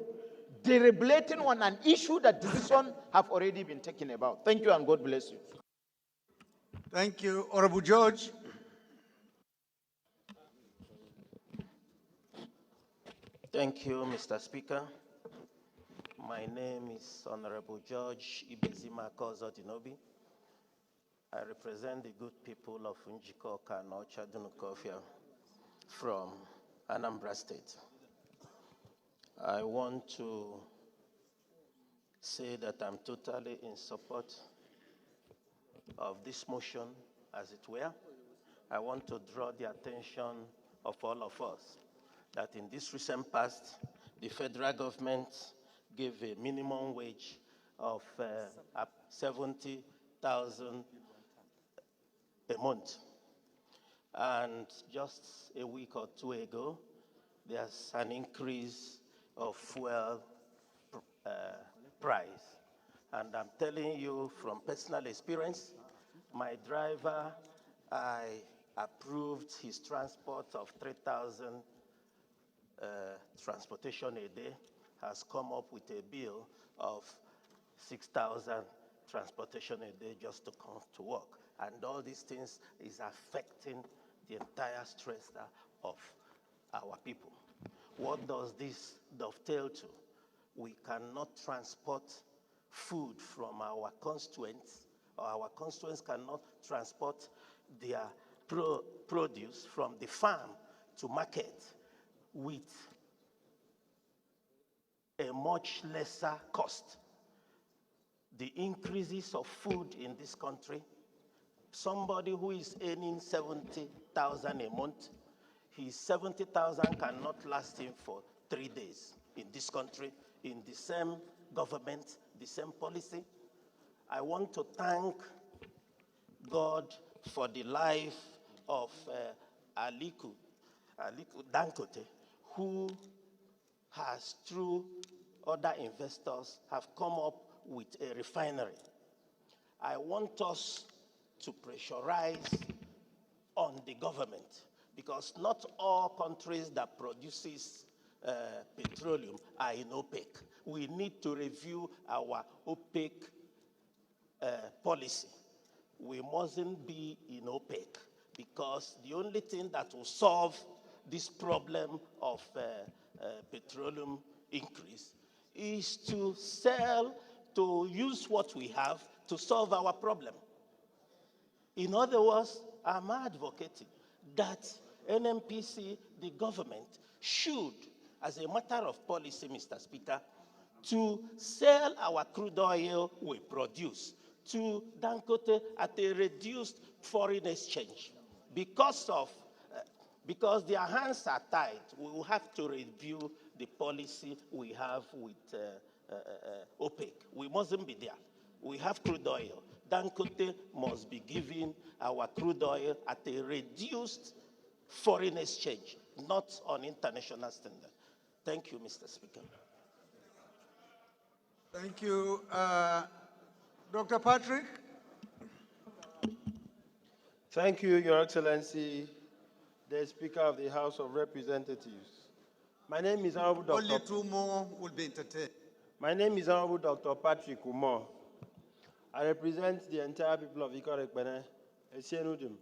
deliberating on an issue that decisions have already been taken about. Thank you and God bless you. Thank you. Honorable George. Thank you, Mr. Speaker. My name is Honorable George Ibezima Kozodinobi. I represent the good people of Njikoka and Ochadunukofia from Anambra State. I want to say that I'm totally in support of this motion, as it were. I want to draw the attention of all of us that in this recent past, the federal government gave a minimum wage of 70,000 a month. And just a week or two ago, there's an increase of fuel price. And I'm telling you from personal experience, my driver, I approved his transport of 3,000 transportation a day, has come up with a bill of 6,000 transportation a day just to come to work. And all these things is affecting the entire stress of our people. What does this dovetail to? We cannot transport food from our constituents, or our constituents cannot transport their produce from the farm to market with a much lesser cost. The increases of food in this country, somebody who is earning 70,000 a month, his 70,000 cannot last him for 3 days in this country, in the same government, the same policy. I want to thank God for the life of Aliko Dangote, who has, through other investors, have come up with a refinery. I want us to pressurize on the government, because not all countries that produces petroleum are in OPEC. We need to review our OPEC policy. We mustn't be in OPEC, because the only thing that will solve this problem of petroleum increase is to use what we have to solve our problem. In other words, I'm advocating that NNPC, the government, should, as a matter of policy, Mr. Speaker, to sell our crude oil we produce to Dangote at a reduced foreign exchange. Because their hands are tied, we will have to review the policy we have with OPEC. We mustn't be there. We have crude oil. Dangote must be giving our crude oil at a reduced foreign exchange, not on international standard. Thank you, Mr. Speaker. Thank you. Dr. Patrick? Thank you, Your Excellency, the Speaker of the House of Representatives. My name is Honorable Dr. Only two more will be entertained. My name is Honorable Dr. Patrick Umar. I represent the entire people of Ikot-Ekpene, Esienudum,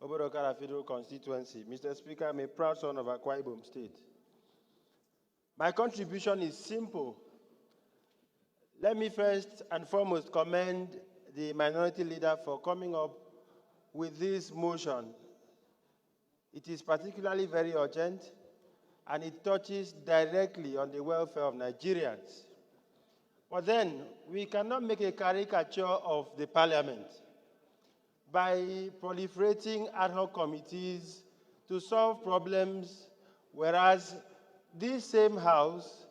Obodokara Federal Constituency. Mr. Speaker, I'm a proud son of Akwa-Ibom State. My contribution is simple. Let me first and foremost commend the minority leader for coming up with this motion. It is particularly very urgent, and it touches directly on the welfare of Nigerians. But then, we cannot make a caricature of the parliament by proliferating ad hoc committees to solve problems, whereas this same house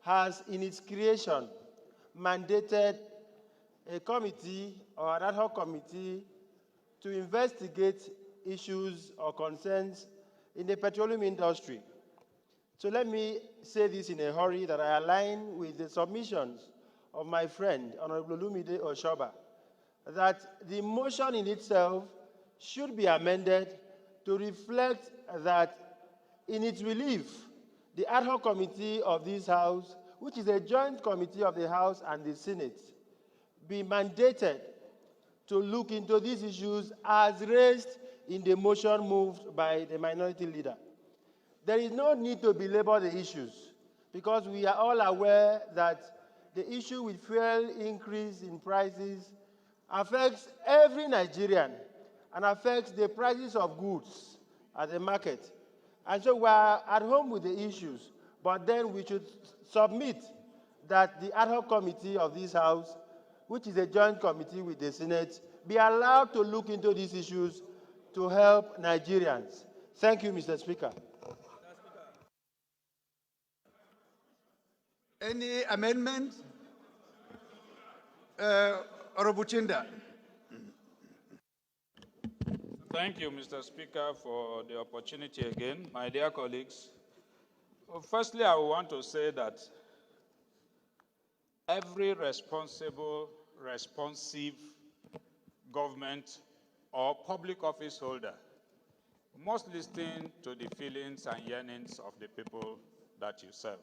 has, in its creation, mandated a committee or an ad hoc committee to investigate issues or concerns in the petroleum industry. So let me say this in a hurry, that I align with the submissions of my friend, Honorable Olumide Oshoba, that the motion in itself should be amended to reflect that in its relief, the ad hoc committee of this House, which is a joint committee of the House and the Senate, be mandated to look into these issues as raised in the motion moved by the minority leader. There is no need to belabor the issues, because we are all aware that the issue with fuel increase in prices affects every Nigerian and affects the prices of goods at the market. And so we are at home with the issues, but then we should submit that the ad hoc committee of this House, which is a joint committee with the Senate, be allowed to look into these issues to help Nigerians. Thank you, Mr. Speaker. Any amendment? Honorable Chinda. Thank you, Mr. Speaker, for the opportunity again. My dear colleagues, firstly, I want to say that every responsive government or public office holder must listen to the feelings and yearnings of the people that you serve.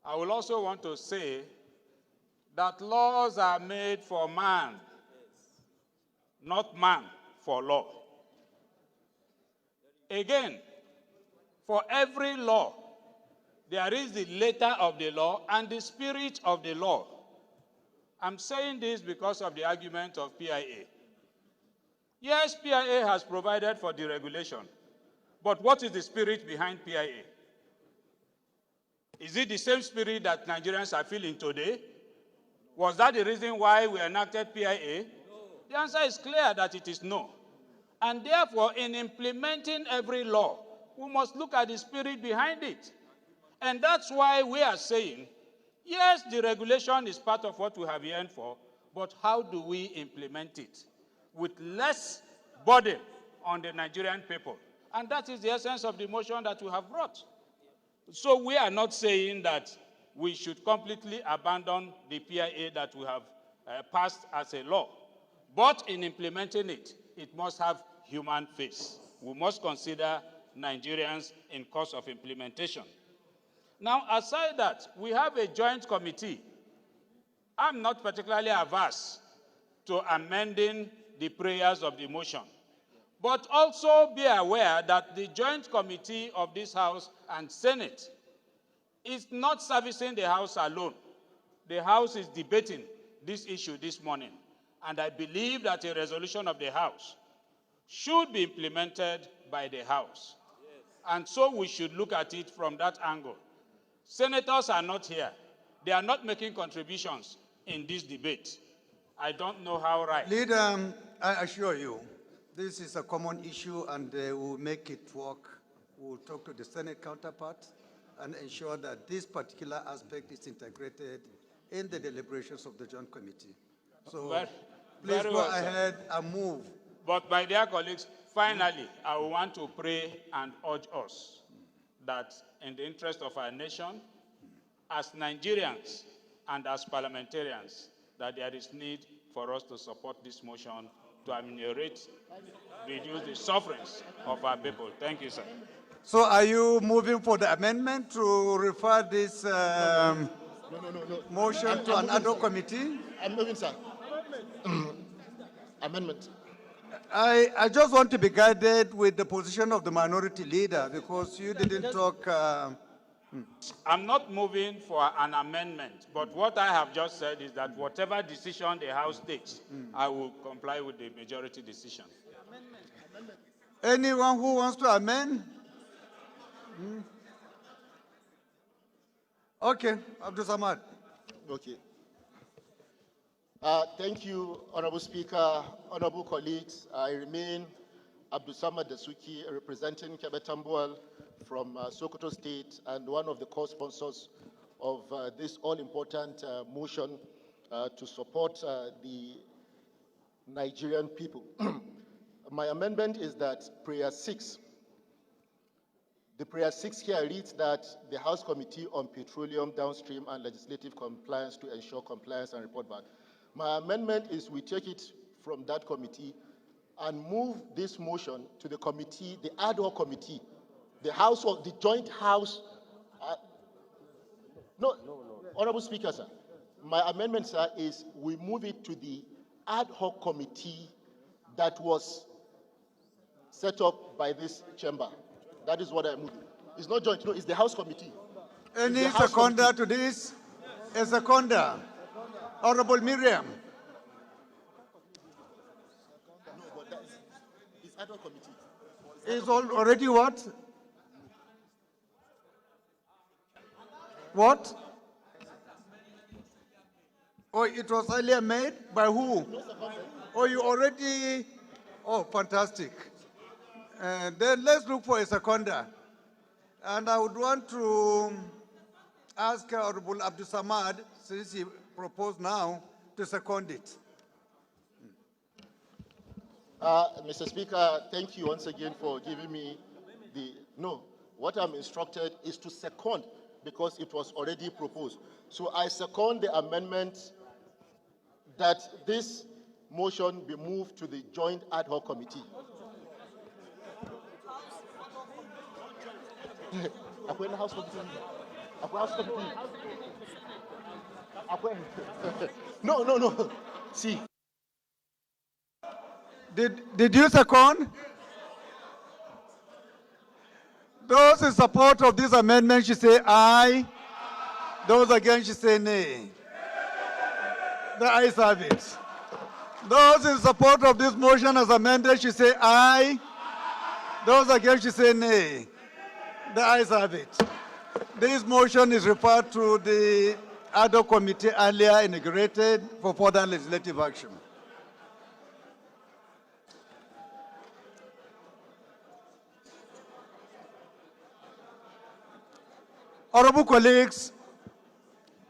I will also want to say that laws are made for man, not man for law. Again, for every law, there is the letter of the law and the spirit of the law. I'm saying this because of the argument of PIA. Yes, PIA has provided for deregulation, but what is the spirit behind PIA? Is it the same spirit that Nigerians are feeling today? Was that the reason why we enacted PIA? The answer is clear that it is no. And therefore, in implementing every law, we must look at the spirit behind it. And that's why we are saying, yes, the regulation is part of what we have yearned for, but how do we implement it with less burden on the Nigerian people? And that is the essence of the motion that we have brought. So we are not saying that we should completely abandon the PIA that we have passed as a law. But in implementing it, it must have human face. We must consider Nigerians in course of implementation. Now, aside that, we have a joint committee. I'm not particularly averse to amending the prayers of the motion. But also be aware that the joint committee of this House and Senate is not servicing the House alone. The House is debating this issue this morning. And I believe that a resolution of the House should be implemented by the House. Yes. And so we should look at it from that angle. Senators are not here. They are not making contributions in this debate. I don't know how right. Leader, I assure you, this is a common issue, and we'll make it work. We'll talk to the Senate counterpart and ensure that this particular aspect is integrated in the deliberations of the joint committee. So please go ahead and move. But my dear colleagues, finally, I want to pray and urge us that in the interest of our nation, as Nigerians and as parliamentarians, that there is need for us to support this motion to ameliorate, reduce the sufferings of our people. Thank you, sir. So are you moving for the amendment to refer this motion to an ad hoc committee? I'm moving, sir. Amendment. I just want to be guided with the position of the minority leader because you didn't talk. I'm not moving for an amendment, but what I have just said is that whatever decision the House takes, I will comply with the majority decision. Anyone who wants to amend? Okay, Abdul Samad. Okay. Thank you, Honorable Speaker, honorable colleagues. I remain Abdul Samad Dasuki, representing Kebetambual from Sokoto State and one of the co-sponsors of this all-important motion to support the Nigerian people. My amendment is that prayer 6, the prayer 6 here reads that the House Committee on Petroleum, Downstream and Legislative Compliance to ensure compliance and report back. My amendment is we take it from that committee and move this motion to the committee, the ad hoc committee, the House of the Joint House. No, Honorable Speaker, sir. My amendment, sir, is we move it to the ad hoc committee that was set up by this chamber. That is what I'm moving. It's not joint, no, it's the House Committee. Any seconder to this? A seconder. Honorable Miriam. No, but that is, it's ad hoc committee. Is already what? What? Oh, it was earlier made? By who? Oh, you already, oh, fantastic. Then let's look for a seconder. And I would want to ask Honorable Abdul Samad, since he proposed now, to second it. Mr. Speaker, thank you once again for giving me the, no, what I'm instructed is to second because it was already proposed. So I second the amendment that this motion be moved to the joint ad hoc committee. House committee. No. See. Did you second? Those in support of this amendment should say aye. Those against should say nay. The ayes have it. Those in support of this motion as amended should say aye. Those against should say nay. The ayes have it. This motion is referred to the ad hoc committee earlier inaugurated for further legislative action. Honorable colleagues,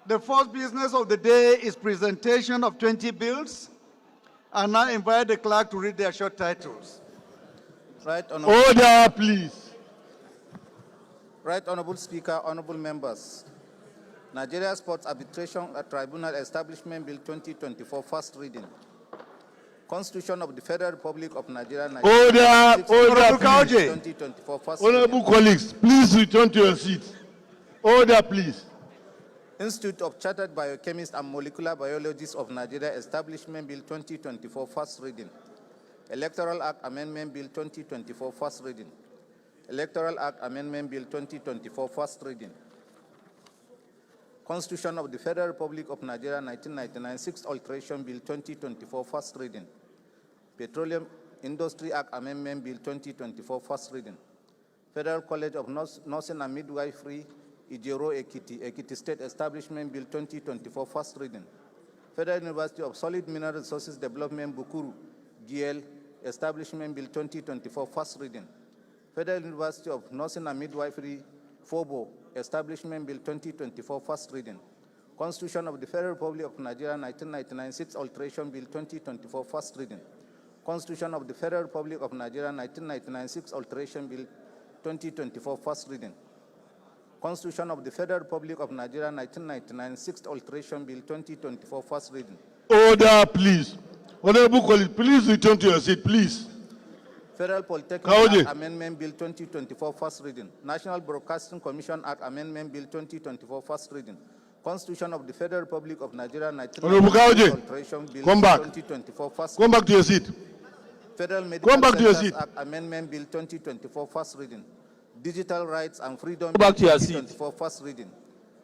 the first business of the day is presentation of 20 bills. I now invite the clerk to read their short titles. Right, Honorable. Order, please. Right, Honorable Speaker, honorable members. Nigeria Sports Arbitration Tribunal Establishment Bill 2024, first reading. Constitution of the Federal Republic of Nigeria. Order, please. 2024, first Honorable reading. colleagues, please return to your seats. Order, please. Institute of Chartered Biochemists and Molecular Biologists of Nigeria Establishment Bill 2024, first reading. Electoral Act Amendment Bill 2024, first reading. Electoral Act Amendment Bill 2024, first reading. Constitution of the Federal Republic of Nigeria 1999, sixth alteration Bill 2024, first reading. Petroleum Industry Act Amendment Bill 2024, first reading. Federal College of Nursing and Midwifery, Ijero Ekiti State Establishment Bill 2024, first reading. Federal University of Solid Mineral Resources Development, Bukuru, GL, Establishment Bill 2024, first reading. Federal University of Nursing and Midwifery, FOBO, Establishment Bill 2024, first reading. Constitution of the Federal Republic of Nigeria 1999, sixth alteration Bill 2024, first reading. Constitution of the Federal Republic of Nigeria 1999, sixth alteration Bill 2024, first reading. Constitution of the Federal Republic of Nigeria 1999, sixth alteration Bill 2024, first reading. Order, please. Honorable colleague, please return to your seat, please. Federal Polytechnic Kaoje. Act Amendment Bill 2024, first reading. National Broadcasting Commission Act Amendment Bill 2024, first reading. Constitution of the Federal Republic of Nigeria, Honorable Kaoje, Alteration Bill come back. 2024, first Come back to your seat. Federal Medical Come back to your Centers seat. Act Amendment Bill 2024, first reading. Digital Rights and Freedom Go back to Bill your seat. 2024, first reading.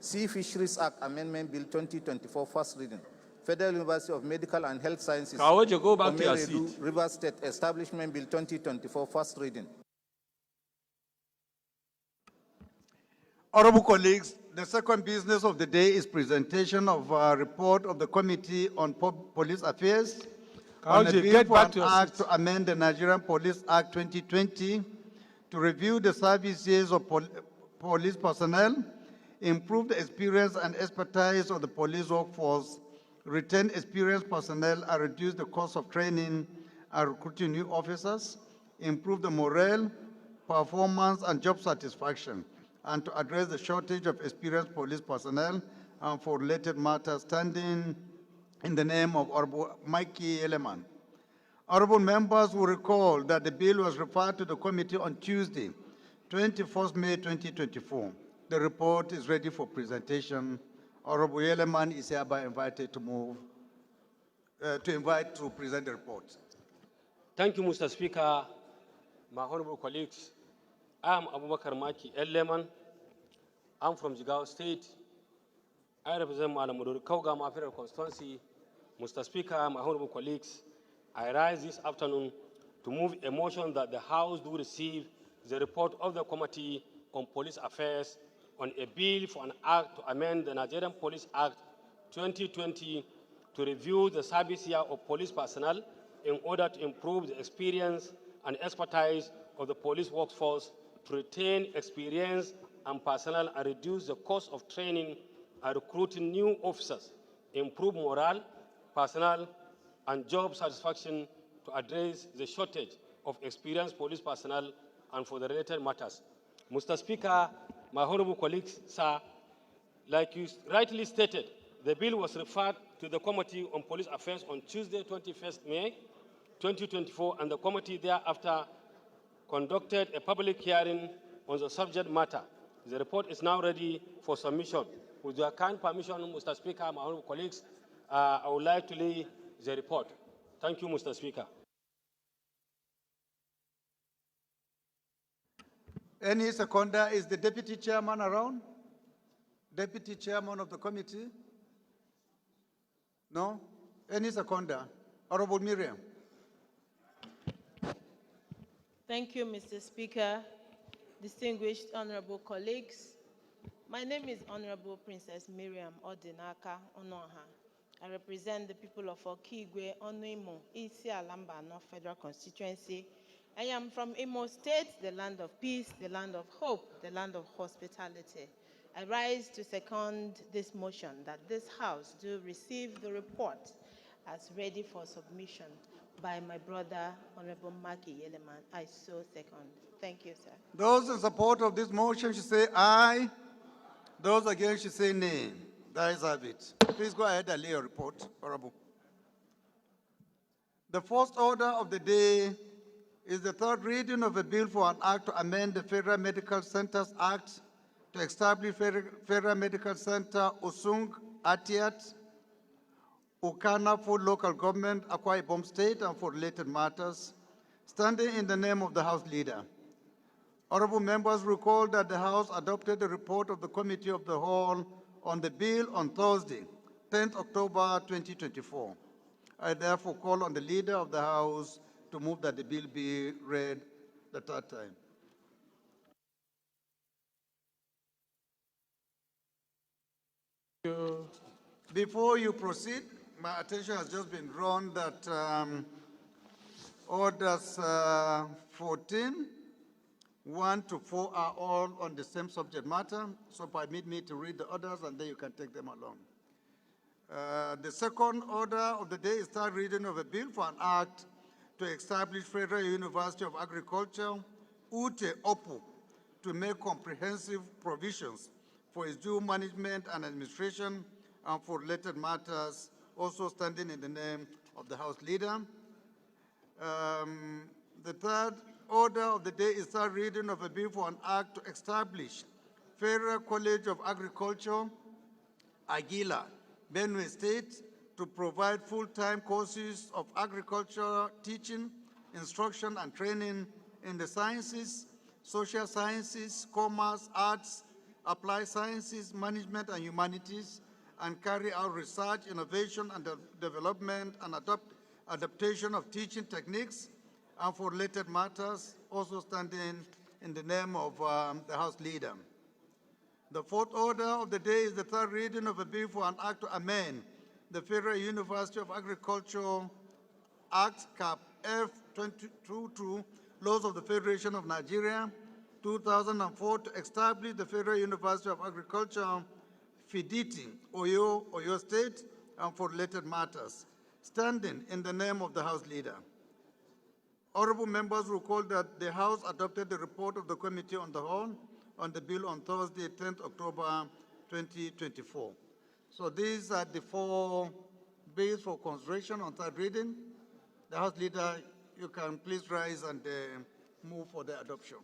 Sea Fisheries Act Amendment Bill 2024, first reading. Federal University of Medical and Health Sciences, Kawoje, go back to your Omeredu, seat. River State Establishment Bill 2024, first reading. Honorable colleagues, the second business of the day is presentation of a report of the Committee on Police Affairs on a Kaoje, bill get for back an to your act seat. to amend the Nigerian Police Act 2020 to review the services of police personnel, improve the experience and expertise of the police workforce, retain experienced personnel and reduce the cost of training and recruiting new officers, improve the morale, performance, and job satisfaction, and to address the shortage of experienced police personnel and for related matters standing in the name of Honorable Mikey Eleman. Honorable members will recall that the bill was referred to the committee on Tuesday, 21st May 2024. The report is ready for presentation. Honorable Eleman is hereby invited to present the report. Thank you, Mr. Speaker. My honorable colleagues, I am Abubakar Maki Eleman. I'm from Jigawa State. I represent Malamudori Kaugama Federal Constituency. Mr. Speaker, my honorable colleagues, I rise this afternoon to move a motion that the House do receive the report of the Committee on Police Affairs on a bill for an act to amend the Nigerian Police Act 2020 to review the service year of police personnel in order to improve the experience and expertise of the police workforce, to retain experience and personnel and reduce the cost of training and recruiting new officers, improve morale, personnel, and job satisfaction to address the shortage of experienced police personnel and for the related matters. Mr. Speaker, my honorable colleagues, sir, like you rightly stated, the bill was referred to the Committee on Police Affairs on Tuesday, 21st May 2024, and the committee thereafter conducted a public hearing on the subject matter. The report is now ready for submission. With your kind permission, Mr. Speaker, my honorable colleagues, I would like to lay the report. Thank you, Mr. Speaker. Any seconder? Is the deputy chairman around? Deputy chairman of the committee? No? Any seconder? Honorable Miriam. Thank you, Mr. Speaker. Distinguished honorable colleagues, my name is Honorable Princess Miriam Odinaka Onoha. I represent the people of Okigwe, Onoimo, Isi Alamba, North Federal Constituency. I am from Imo State, the land of peace, the land of hope, the land of hospitality. I rise to second this motion that this House do receive the report as ready for submission by my brother, Honorable Maki Yeleman. I so second. Thank you, sir. Those in support of this motion should say aye. Those against should say nay. That is it. Please go ahead and lay your report, Honorable. The first order of the day is the third reading of a bill for an act to amend the Federal Medical Centers Act to establish Federal Medical Center Usung Atiat, Ukana for local government, Akwa Ibom State, and for related matters, standing in the name of the House Leader. Honorable members recall that the House adopted the report of the Committee of the Whole on the bill on Thursday, 10th October 2024. I therefore call on the Leader of the House to move that the bill be read the third time. Before you proceed, my attention has just been drawn that orders 14, 1 to 4 are all on the same subject matter, so permit me to read the orders and then you can take them along. The second order of the day is third reading of a bill for an act to establish Federal University of Agriculture, Ute Opu, to make comprehensive provisions for its due management and administration and for related matters also standing in the name of the House Leader. The third order of the day is third reading of a bill for an act to establish Federal College of Agriculture, Aguila, Benue State, to provide full-time courses of agriculture teaching, instruction, and training in the sciences, social sciences, commerce, arts, applied sciences, management, and humanities, and carry out research, innovation, and development, and adaptation of teaching techniques, and for related matters, also standing in the name of the House Leader. The fourth order of the day is the third reading of a bill for an act to amend the Federal University of Agriculture Act, Cap F22, Laws of the Federation of Nigeria, 2004, to establish the Federal University of Agriculture, Fiditi, Oyo State, and for related matters, standing in the name of the House Leader. Honorable members recall that the House adopted the report of the Committee on the Whole on the bill on Thursday, 10th October 2024. So these are the four bills for consideration on third reading. The House Leader, you can please rise and move for the adoption.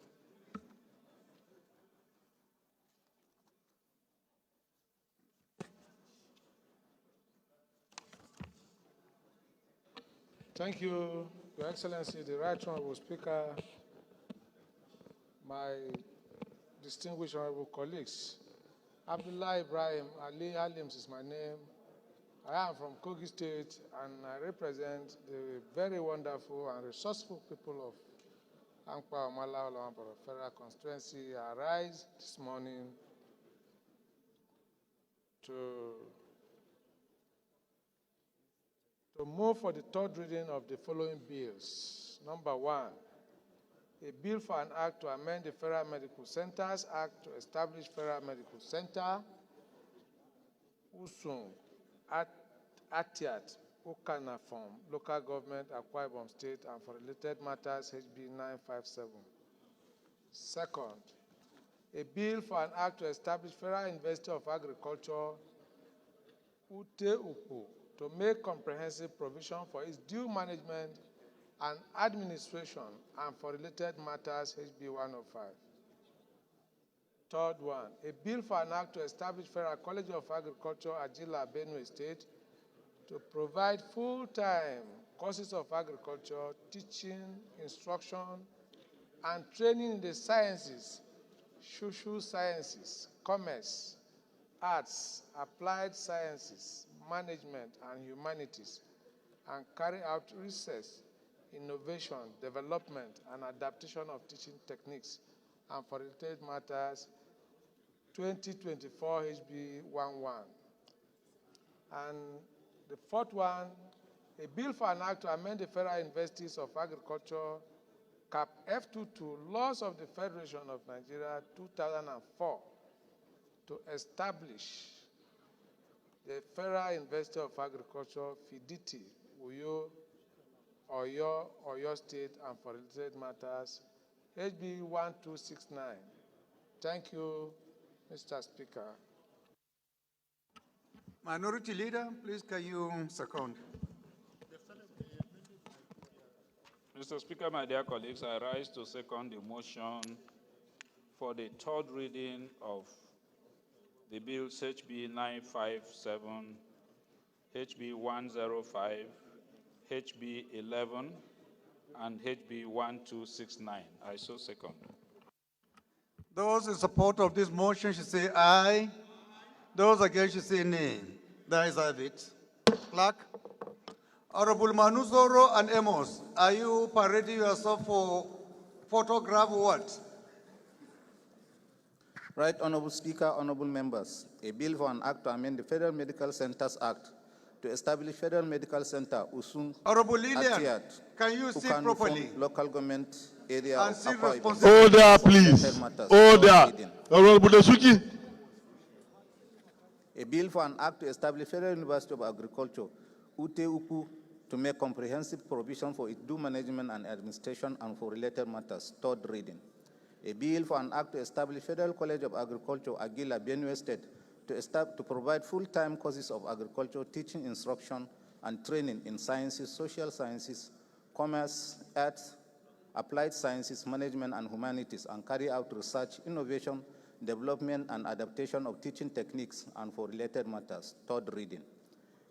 Thank you, Your Excellency, the Right Honorable Speaker, my distinguished honorable colleagues. Abdullah Ibrahim Ali Alims is my name. I am from Kogi State, and I represent the very wonderful and resourceful people of Ankpa Omala Olawamporo Federal Constituency. I rise this morning to move for the third reading of the following bills. Number one, a bill for an act to amend the Federal Medical Centers Act to establish Federal Medical Center, Usung, Atiat, Okanafom, Local Government, Akwa Ibom State, and for related matters, HB 957. Second, a bill for an act to establish Federal University of Agriculture, Ute Upu, to make comprehensive provision for its due management and administration, and for related matters, HB 105. Third one, a bill for an act to establish Federal College of Agriculture, Agila, Benue State, to provide full-time courses of agriculture, teaching, instruction, and training in the sciences, social sciences, commerce, arts, applied sciences, management, and humanities, and carry out research, innovation, development, and adaptation of teaching techniques, and for related matters, 2024 HB 11. And the fourth one, a bill for an act to amend the Federal Universities of Agriculture, Cap F22, Laws of the Federation of Nigeria, 2004, to establish the Federal University of Agriculture, Fiditi, Oyo State, and for related matters, HB 1269. Thank you, Mr. Speaker. Minority Leader, please can you second? Mr. Speaker, my dear colleagues, I rise to second the motion for the third reading of the bills HB 957, HB 105, HB 11, and HB 1269. I so second. Those in support of this motion should say aye. Those against should say nay. The ayes have it. Clerk. Honorable Manuzoro and Amos, are you parading yourself for photograph or what? Right, Honorable Speaker, honorable members, a bill for an act to amend the Federal Medical Centers Act to establish Federal Medical Center, Usung, Honorable Lillian, Atiat, can you sit Ukanu properly? Form, local government area And of sit Akwa Ibom. responsibly. Order, please. Order. Honorable Desuki. A bill for an act to establish Federal University of Agriculture, Ute Upu, to make comprehensive provision for its due management and administration and for related matters, third reading. A bill for an act to establish Federal College of Agriculture, Agila, Benue State, to provide full-time courses of agriculture, teaching, instruction, and training in sciences, social sciences, commerce, arts, applied sciences, management, and humanities, and carry out research, innovation, development, and adaptation of teaching techniques, and for related matters. Third reading.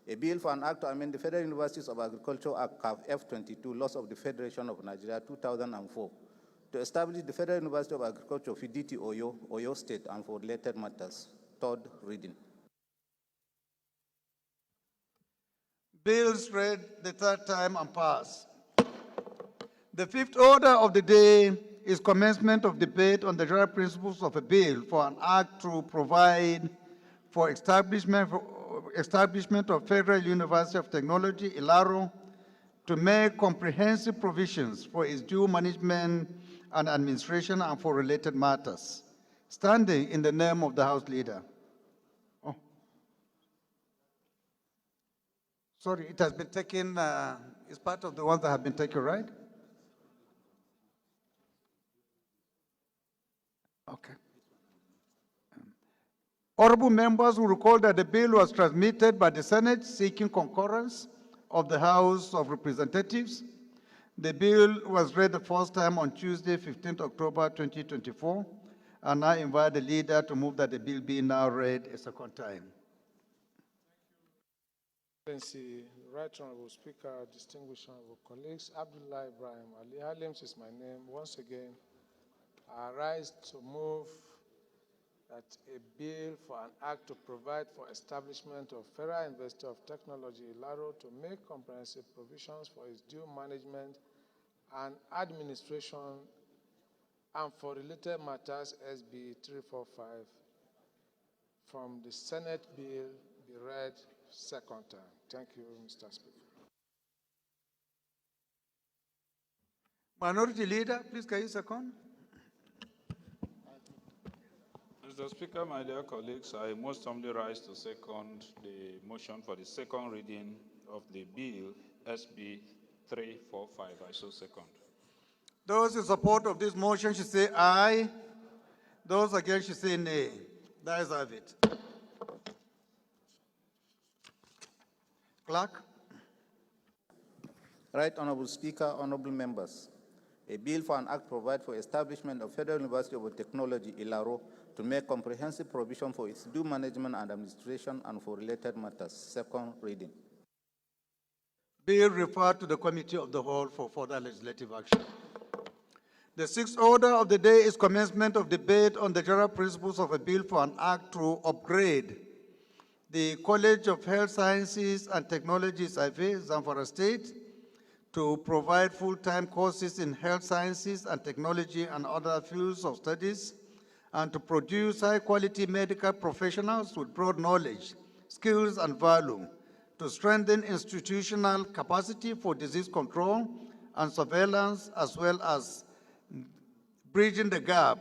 A bill for an act to amend the Federal Universities of Agriculture Act, F22, Laws of the Federation of Nigeria, 2004, to establish the Federal University of Agriculture, Fiditi, Oyo State, and for related matters. Third reading. Bills read the third time and passed. The fifth order of the day is commencement of debate on the general principles of a bill for an act to provide for establishment of Federal University of Technology, Ilaro, to make comprehensive provisions for its due management and administration and for related matters. Standing in the name of the House Leader. Oh. Sorry, it has been taken, it's part of the ones that have been taken, right? Okay. Honorable members will recall that the bill was transmitted by the Senate seeking concurrence of the House of Representatives. The bill was read the first time on Tuesday, 15th October 2024, and I invite the leader to move that the bill be now read a second time. Excellency, Right Honorable Speaker, distinguished honorable colleagues, Abdullah Ibrahim Ali Halims is my name. Once again, I rise to move that a bill for an act to provide for establishment of Federal University of Technology, Ilaro, to make comprehensive provisions for its due management and administration and for related matters, SB 345, from the Senate bill be read second time. Thank you, Mr. Speaker. Minority Leader, please can you second? Mr. Speaker, my dear colleagues, I most humbly rise to second the motion for the second reading of the bill SB 345. I so second. Those in support of this motion should say aye. Those against should say nay. The ayes have it. Clerk. Right Honorable Speaker, honorable members. A bill for an act provide for establishment of Federal University of Technology, Ilaro, to make comprehensive provision for its due management and administration and for related matters. Second reading. Bill referred to the Committee of the Whole for further legislative action. The sixth order of the day is commencement of debate on the general principles of a bill for an act to upgrade the College of Health Sciences and Technologies, Zamfara State, to provide full-time courses in health sciences and technology and other fields of studies, and to produce high-quality medical professionals with broad knowledge, skills, and value, to strengthen institutional capacity for disease control and surveillance, as well as bridging the gap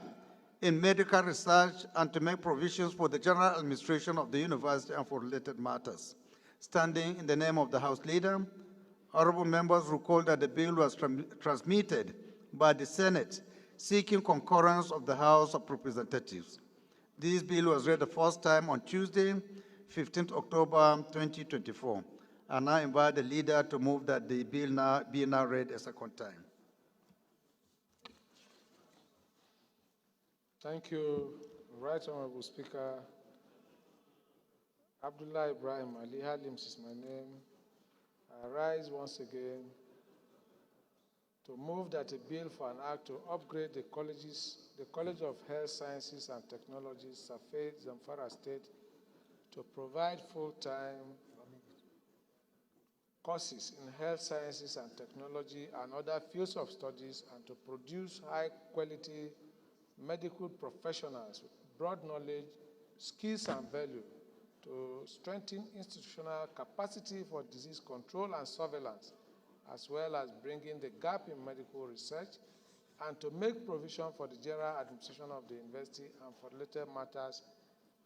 in medical research, and to make provisions for the general administration of the university and for related matters. Standing in the name of the House Leader, honorable members recall that the bill was transmitted by the Senate seeking concurrence of the House of Representatives. This bill was read the first time on Tuesday, 15th October 2024, and I invite the leader to move that the bill be now read a second time. Thank you, Right Honorable Speaker. Abdullah Ibrahim Ali Halims is my name. I rise once again to move that a bill for an act to upgrade the College of Health Sciences and Technologies, Safed, Zamfara State, to provide full-time courses in health sciences and technology and other fields of studies, and to produce high-quality medical professionals with broad knowledge, skills, and value, to strengthen institutional capacity for disease control and surveillance, as well as bringing the gap in medical research, and to make provision for the general administration of the university and for related matters,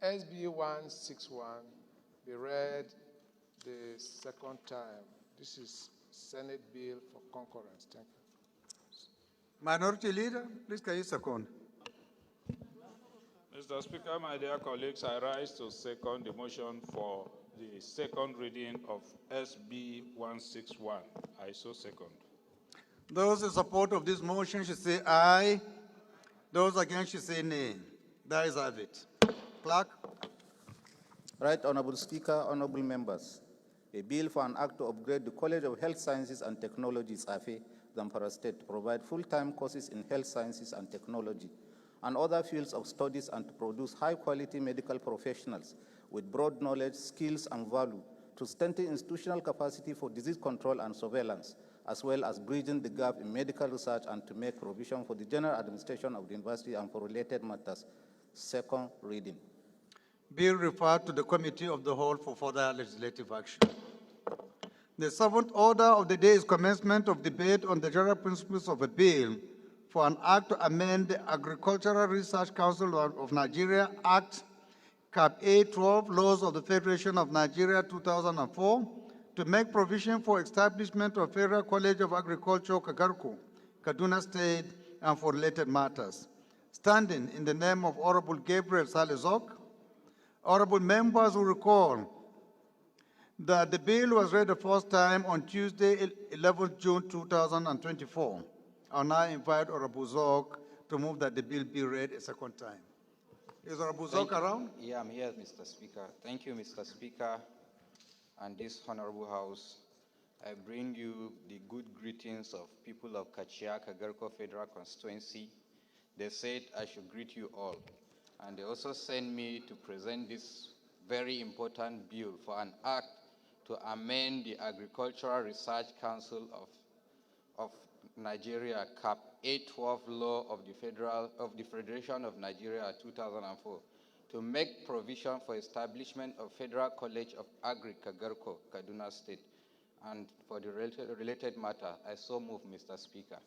SB 161, be read the second time. This is Senate bill for concurrence. Thank you. Minority Leader, please can you second? Mr. Speaker, my dear colleagues, I rise to second the motion for the second reading of SB 161. I so second. Those in support of this motion should say aye. Those against should say nay. The ayes have it. Clerk. Right Honorable Speaker, honorable members. A bill for an act to upgrade the College of Health Sciences and Technologies, AFE, Zamfara State, to provide full-time courses in health sciences and technology and other fields of studies and to produce high-quality medical professionals with broad knowledge, skills, and value to strengthen institutional capacity for disease control and surveillance, as well as bridging the gap in medical research and to make provision for the general administration of the university and for related matters. Second reading. Bill referred to the Committee of the Whole for further legislative action. The seventh order of the day is commencement of debate on the general principles of a bill for an act to amend the Agricultural Research Council of Nigeria Act, Cap A12, Laws of the Federation of Nigeria 2004, to make provision for establishment of Federal College of Agriculture, Kagarko, Kaduna State, and for related matters. Standing in the name of Honorable Gabriel Salazok, honorable members will recall that the bill was read the first time on Tuesday, 11 June 2024. I now invite Honorable Zok to move that the bill be read a second time. Is Honorable Zok around? Yeah, I'm here, Mr. Speaker. Thank you, Mr. Speaker, and this honorable House. I bring you the good greetings of people of Kachia, Kagarko Federal Constituency. They said I should greet you all. And they also sent me to present this very important bill for an act to amend the Agricultural Research Council of Nigeria, Cap A12 Law of the Federation of Nigeria 2004, to make provision for establishment of Federal College of Agri Kagarko, Kaduna State, and for the related matter. I so move, Mr. Speaker.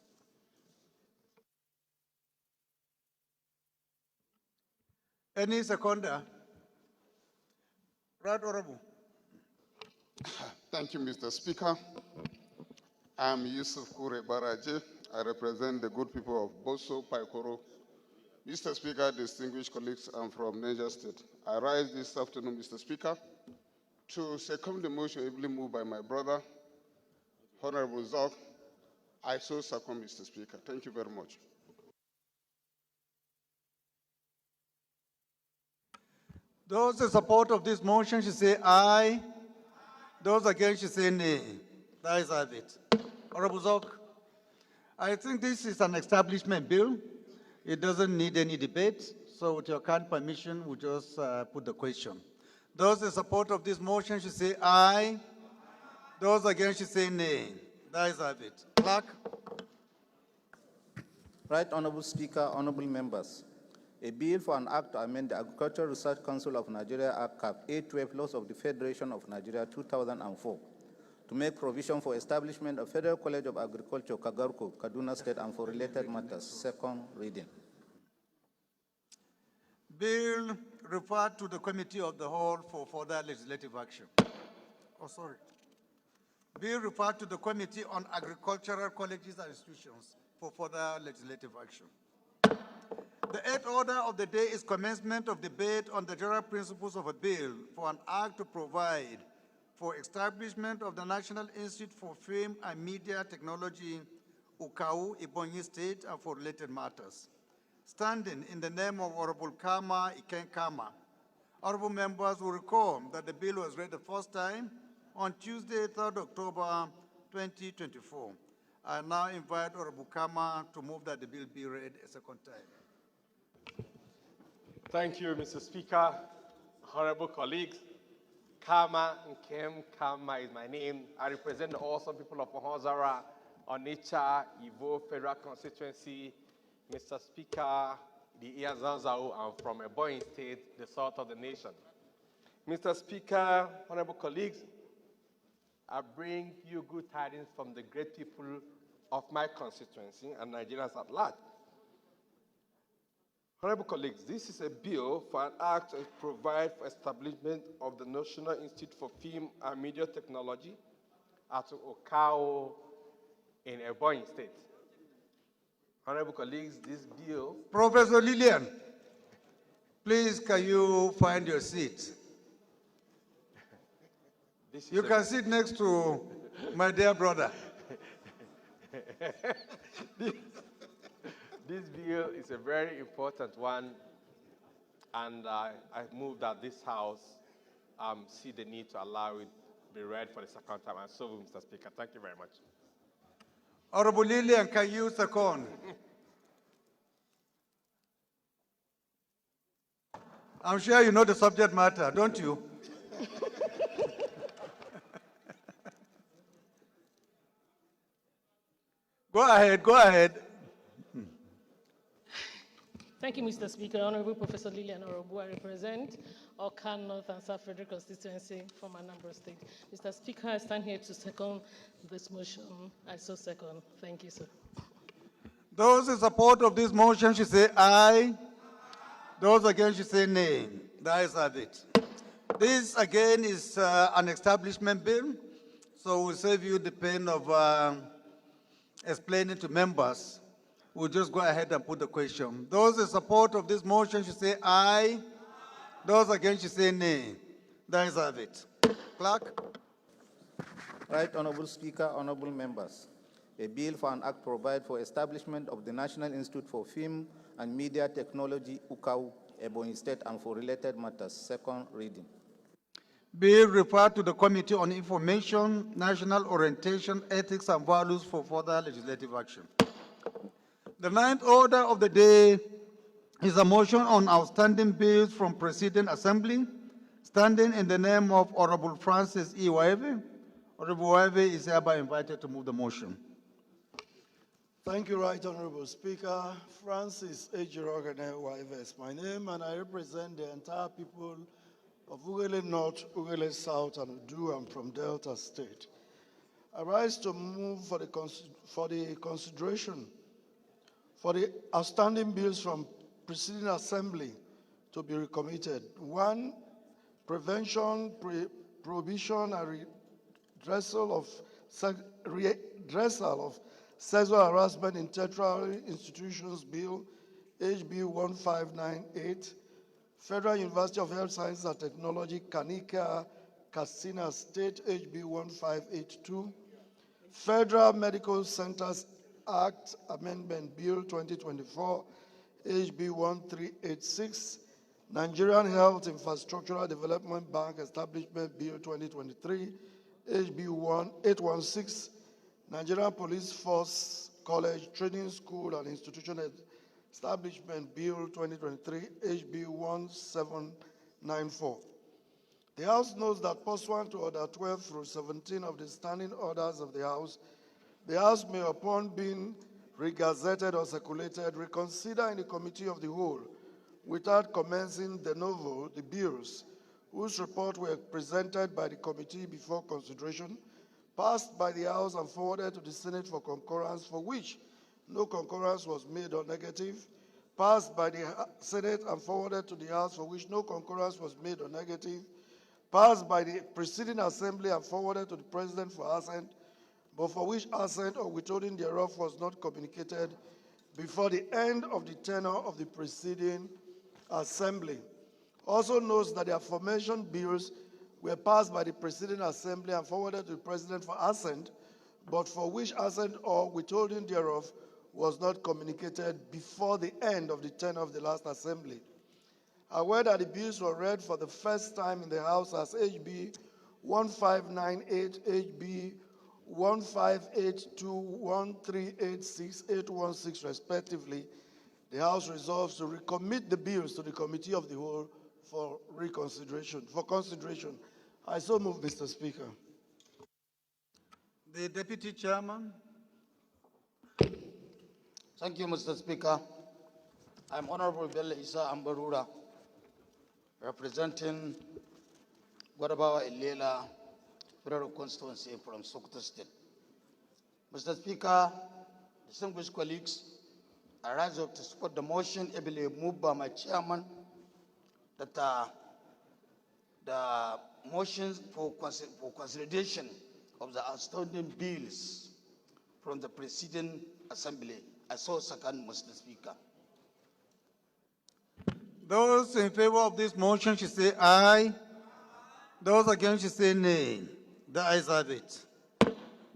Any seconder? Right, Honorable. Thank you, Mr. Speaker. I'm Yusuf Kure Baraje. I represent the good people of Boso, Paikoro. Mr. Speaker, distinguished colleagues, I'm from Niger State. I rise this afternoon, Mr. Speaker, to second the motion ably moved by my brother, Honorable Zok. I so second, Mr. Speaker. Thank you very much. Those in support of this motion should say aye. Those against should say nay. The ayes have it. Honorable Zok, I think this is an establishment bill. It doesn't need any debate. So with your kind permission, we'll just put the question. Those in support of this motion should say aye. Those against should say nay. The ayes have it. Clerk. Right Honorable Speaker, honorable members. A bill for an act to amend the Agricultural Research Council of Nigeria Act, Cap A12, Laws of the Federation of Nigeria 2004, to make provision for establishment of Federal College of Agriculture, Kagarko, Kaduna State, and for related matters. Second reading. Bill referred to the Committee of the Whole for further legislative action. Oh, sorry. Bill referred to the Committee on Agricultural Colleges and Institutions for further legislative action. The eighth order of the day is commencement of debate on the general principles of a bill for an act to provide for establishment of the National Institute for Film and Media Technology, Ukau, Ebonyi State, and for related matters. Standing in the name of Honorable Kama Iken Kama, honorable members will recall that the bill was read the first time on Tuesday, 3rd October 2024. I now invite Honorable Kama to move that the bill be read a second time. Thank you, Mr. Speaker. Honorable colleagues, Kama Nkem Kama is my name. I represent the awesome people of Ohozara, Onitsha, Ivo Federal Constituency. Mr. Speaker, the Iazanzao, I'm from Ebonyi State, the south of the nation. Mr. Speaker, honorable colleagues, I bring you good tidings from the great people of my constituency and Nigerians at large. Honorable colleagues, this is a bill for an act to provide for establishment of the National Institute for Film and Media Technology at Okao in Ebonyi State. Honorable colleagues, this bill... Professor Lillian. Please, can you find your seat? You can sit next to my dear brother. This bill is a very important one, and I move that this House see the need to allow it be read for the second time. And so, Mr. Speaker, thank you very much. Honorable Lillian, can you second? I'm sure you know the subject matter, don't you? Go ahead, go ahead. Thank you, Mr. Speaker. Honorable Professor Lillian Orobu, I represent Okan North and South Federal Constituency from Anambra State. Mr. Speaker, I stand here to second this motion. I so second. Thank you, sir. Those in support of this motion should say aye. Those against should say nay. The ayes have it. This, again, is an establishment bill, so we'll save you the pain of explaining to members. We'll just go ahead and put the question. Those in support of this motion should say aye. Those against should say nay. The ayes have it. Clerk. Right, Honorable Speaker, honorable members. A bill for an act provide for establishment of the National Institute for Film and Media Technology, UKAU, Ebonyi State, and for related matters. Second reading. Bill referred to the Committee on Information, National Orientation, Ethics, and Values for further legislative action. The ninth order of the day is a motion on outstanding bills from Presiding Assembly, standing in the name of Honorable Francis E. Waive. Honorable Waive is hereby invited to move the motion. Thank you, Right Honorable Speaker. Francis Ejirogane Waive is my name, and I represent the entire people of Ugele North, Ugele South, and Udu. I'm from Delta State. I rise to move for the consideration for the outstanding bills from Presiding Assembly to be recommitted. One, prevention, prohibition, and redressal of sexual harassment in tertiary institutions bill, HB 1598, Federal University of Health Sciences and Technology, Kanika, Katsina State, HB 1582, Federal Medical Centers Act Amendment Bill 2024, HB 1386, Nigerian Health Infrastructural Development Bank Establishment Bill 2023, HB 1816, Nigerian Police Force College Training School and Institution Establishment Bill 2023, HB 1794. The House knows that pursuant to Order 12 through 17 of the Standing Orders of the House may, upon being regazetted or circulated, reconsider in the Committee of the Whole, without commencing de novo the bills whose report were presented by the committee before consideration, passed by the House and forwarded to the Senate for concurrence, for which no concurrence was made or negative, passed by the Senate and forwarded to the House, for which no concurrence was made or negative, passed by the Presiding Assembly and forwarded to the President for assent, but for which assent or withholding thereof was not communicated before the end of the tenure of the Presiding Assembly. Also notes that the aforementioned bills were passed by the Presiding Assembly and forwarded to the President for assent, but for which assent or withholding thereof was not communicated before the end of the tenure of the last Assembly. Aware that the bills were read for the first time in the House as HB 1598, HB 1582, 1386, 816 respectively, the House resolves to recommit the bills to the Committee of the Whole for consideration. I so move, Mr. Speaker. The Deputy Chairman. Thank you, Mr. Speaker. I'm Honorable Bello Isa Ambarura, representing Gwadabawa Ilela Federal Constituency from Sokoto State. Mr. Speaker, distinguished colleagues, I rise up to support the motion ably moved by my chairman that the motions for consideration of the outstanding bills from the preceding assembly. I so second, Mr. Speaker. Those in favor of this motion should say aye. Those against should say nay. The ayes have it.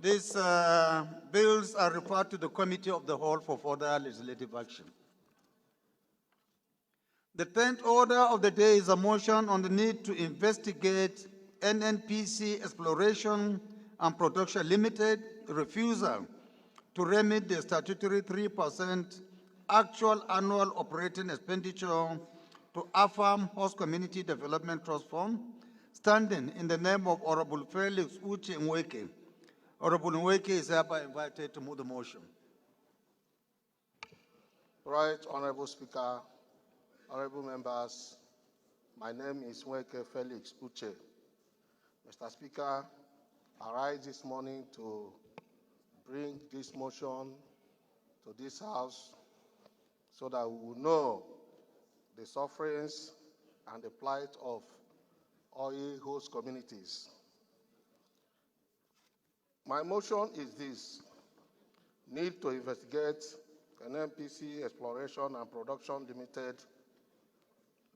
These bills are referred to the Committee of the Whole for further legislative action. The 10th order of the day is a motion on the need to investigate NNPC Exploration and Production Limited refusal to remit the statutory 3% actual annual operating expenditure to AFAM Host Community Development Trust Fund, standing in the name of Honorable Felix Uche Nweke. Honorable Nweke is hereby invited to move the motion. Right, Honorable Speaker, honorable members, my name is Nweke Felix Uche. Mr. Speaker, I rise this morning to bring this motion to this House so that we will know the sufferings and the plight of oil host communities. My motion is this: need to investigate an NPC Exploration and Production Limited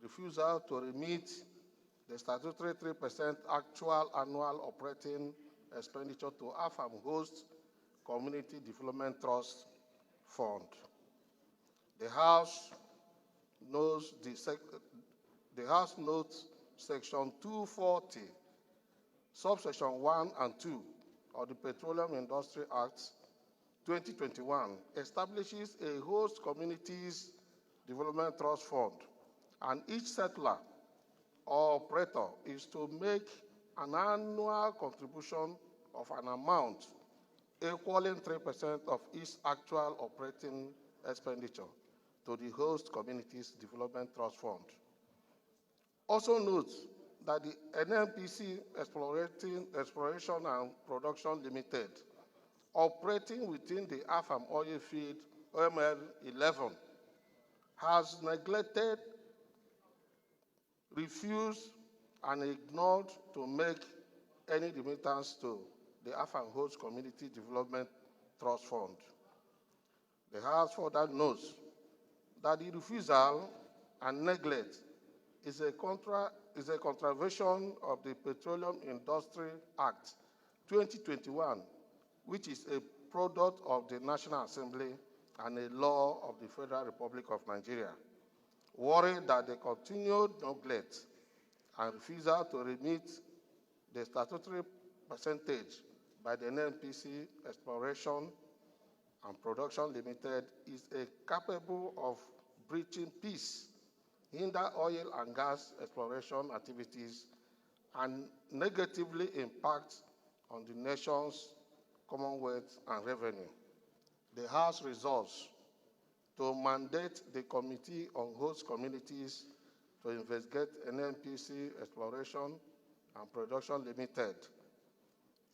refusal to remit the statutory 3% actual annual operating expenditure to AFAM Host Community Development Trust Fund. The House notes Section 240, subsection 1 and 2 of the Petroleum Industry Act 2021 establishes a host communities development trust fund, and each settler or operator is to make an annual contribution of an amount equaling 3% of its actual operating expenditure to the host communities development trust fund. Also note that the NNPC Exploration and Production Limited, operating within the AFAM oil field OML 11, has neglected, refused, and ignored to make any remittance to the AFAM Host Community Development Trust Fund. The House further notes that the refusal and neglect is a contravention of the Petroleum Industry Act 2021, which is a product of the National Assembly and a law of the Federal Republic of Nigeria, worried that the continued neglect and refusal to remit the statutory percentage by the NNPC Exploration and Production Limited is capable of breaching peace, hinder oil and gas exploration activities, and negatively impact on the nation's commonwealth and revenue. The House resolves to mandate the Committee on Host Communities to investigate NNPC Exploration and Production Limited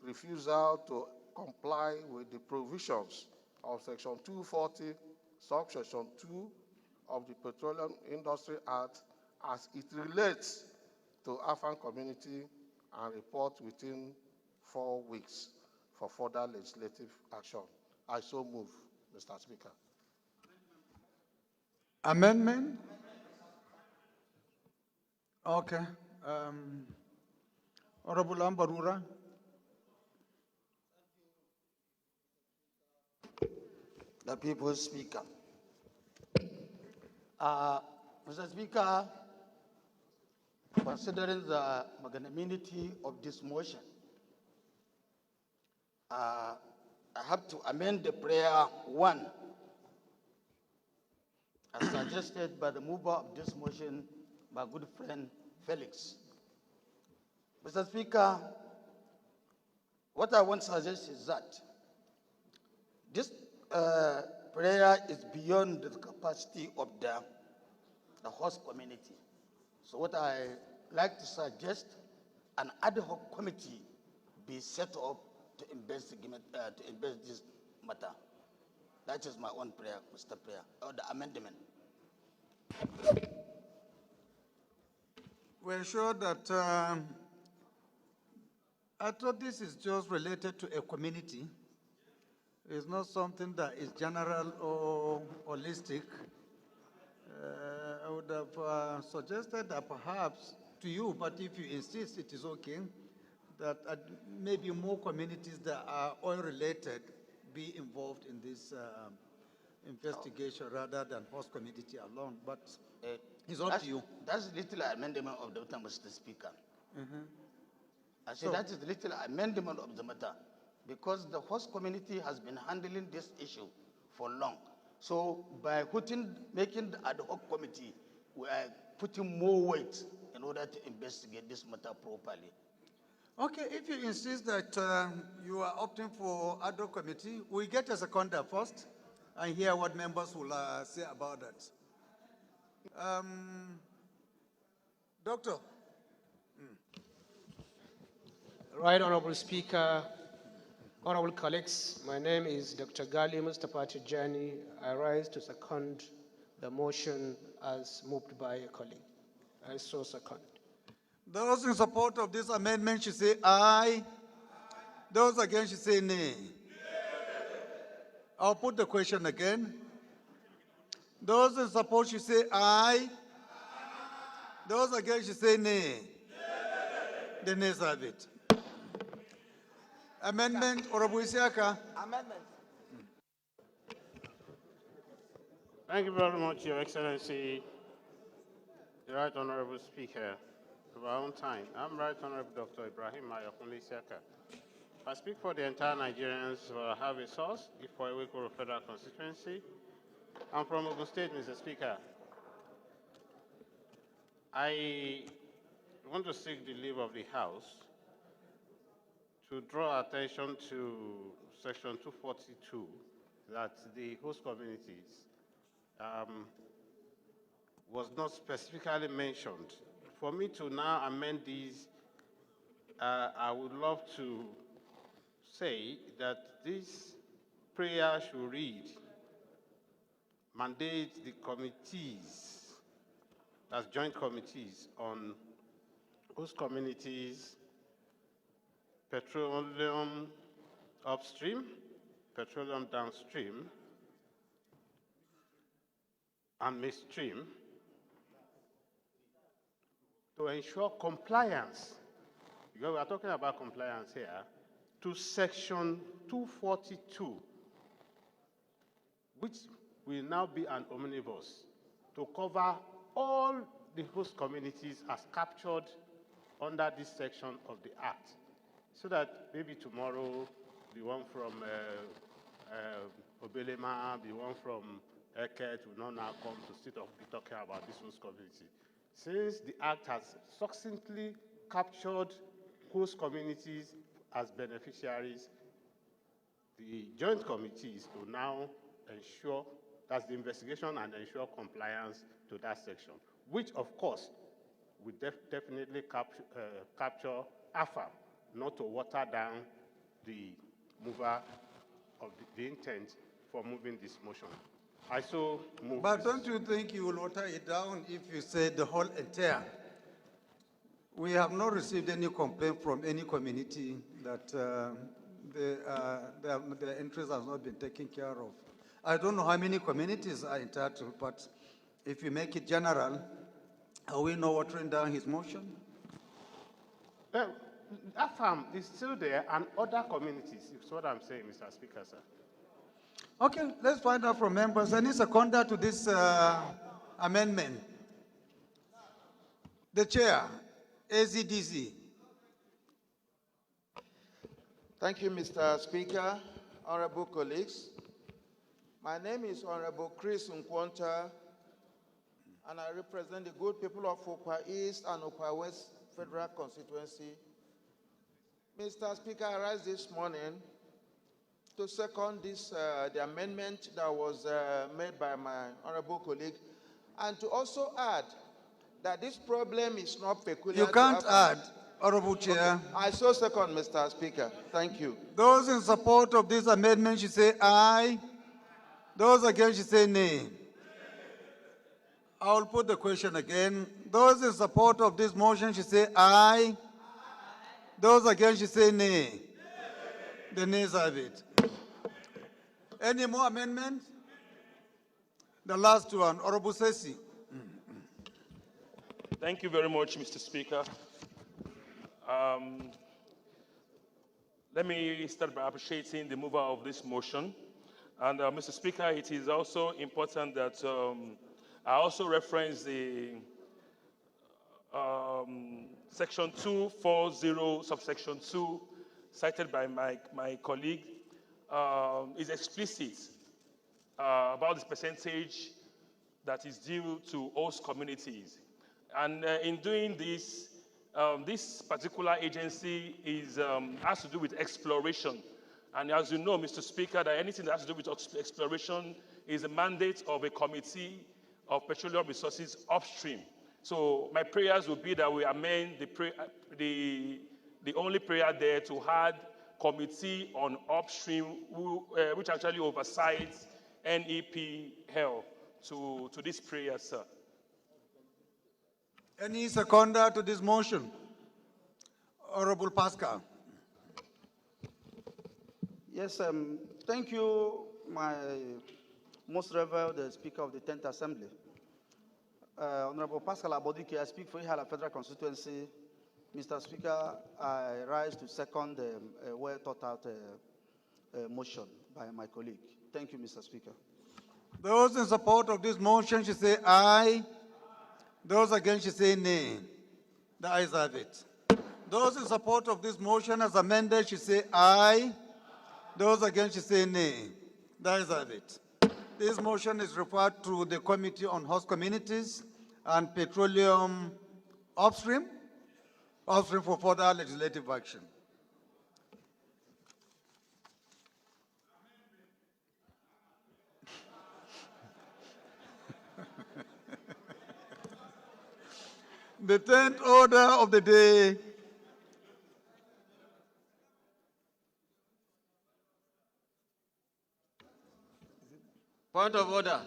refusal to comply with the provisions of Section 240, subsection 2 of the Petroleum Industry Act as it relates to AFAM community, and report within 4 weeks for further legislative action. I so move, Mr. Speaker. Amendment? Okay. Honorable Ambarura. The People's Speaker. Mr. Speaker, considering the magnanimity of this motion, I have to amend the prayer 1 as suggested by the mover of this motion, my good friend Felix. Mr. Speaker, what I want to suggest is that this prayer is beyond the capacity of the host community. So what I like to suggest, an ad hoc committee be set up to investigate this matter. That is my own prayer, Mr. Prayer, or the amendment. We're sure that I thought this is just related to a community. It's not something that is general or holistic. I would would have suggested that perhaps to you, but if you insist, it is okay, that maybe more communities that are oil-related be involved in this investigation rather than host community alone. But it's up to you. That's little amendment of the matter, Mr. Speaker. I say So- that is little amendment of the matter because the host community has been handling this issue for long. So by making the ad hoc committee, we are putting more weight in order to investigate this matter properly. Okay, if you insist that you are opting for ad hoc committee, we get a seconder first and hear what members will say about that. Doctor. Right, Honorable Speaker, honorable colleagues, my name is Dr. Gali Mustafa Tijani. I rise to second the motion as moved by a colleague. I so second. Those in support of this amendment should say aye. Those against should say nay. I'll put the question again. Those in support should say aye. Those against should say nay. The nays have it. Amendment, Honorable Isiaka. Amendment. Thank you very much, Your Excellency, the Right Honorable Speaker of our own time. I'm Right Honorable Dr. Ibrahim Ayokunle Isiaka. I speak for the entire Nigerians who have a source for Iwekoro Federal Constituency. I'm from Ogun State, Mr. Speaker. I want to seek the leave of the House to draw attention to Section 242, that the host communities was not specifically mentioned. For me to now amend these, I would love to say that this prayer should read, mandate the committees, as joint committees on host communities, petroleum upstream, petroleum downstream, and midstream, to ensure compliance, because we are talking about compliance here, to Section 242, which will now be an omnibus to cover all the host communities as captured under this section of the Act, so that maybe tomorrow the one from Obelema, the one from Eket will not now come to sit up be talking about this host community. Since the Act has succinctly captured host communities as beneficiaries, the joint committees will now ensure that's the investigation and ensure compliance to that section, which of course will definitely capture AFAM, not to water down the mover of the intent for moving this motion. I so move. But don't you think you will water it down if you say the whole entire? We have not received any complaint from any community that their interest has not been taken care of. I don't know how many communities are entitled, but if you make it general, are we not watering down his motion? AFAM is still there, and other communities, is what I'm saying, Mr. Speaker, sir. Okay, let's find out from members. Any seconder to this amendment? The chair, AZDZ. Thank you, Mr. Speaker, honorable colleagues. My name is Honorable Chris Nkwonta, and I represent the good people of Okwa East and Okwa West Federal Constituency. Mr. Speaker, I rise this morning to second this, the amendment that was made by my honorable colleague, and to also add that this problem is not peculiar. You can't add, Honorable Chair. Okay. I so second, Mr. Speaker. Thank you. Those in support of this amendment should say aye. Those against should say nay. I will put the question again. Those in support of this motion should say aye. Those against should say nay. The nays have it. Any more amendments? The last one, Honorable Sesi. Thank you very much, Mr. Speaker. Let me start by appreciating the mover of this motion. And Mr. Speaker, it is also important that I also reference the section 240, subsection 2, cited by my colleague, is explicit about this percentage that is due to host communities. And in doing this, this particular agency has to do with exploration. And as you know, Mr. Speaker, that anything that has to do with exploration is a mandate of a committee of petroleum resources upstream. So my prayers would be that we amend the only prayer there to add committee on upstream, which actually oversights NEPL to this prayer, sir. Any seconder to this motion? Honorable Pascal. Yes, thank you, my most revered Speaker of the 10th Assembly. Honorable Pascal Abodike, I speak for Ihala Federal Constituency. Mr. Speaker, I rise to second the well thought out motion by my colleague. Thank you, Mr. Speaker. Those in support of this motion should say aye. Those against should say nay. The ayes have it. Those in support of this motion as amended should say aye. Those against should say nay. The ayes have it. This motion is referred to the Committee on Host Communities and Petroleum Upstream for further legislative action. The 10th order of the day Point of order.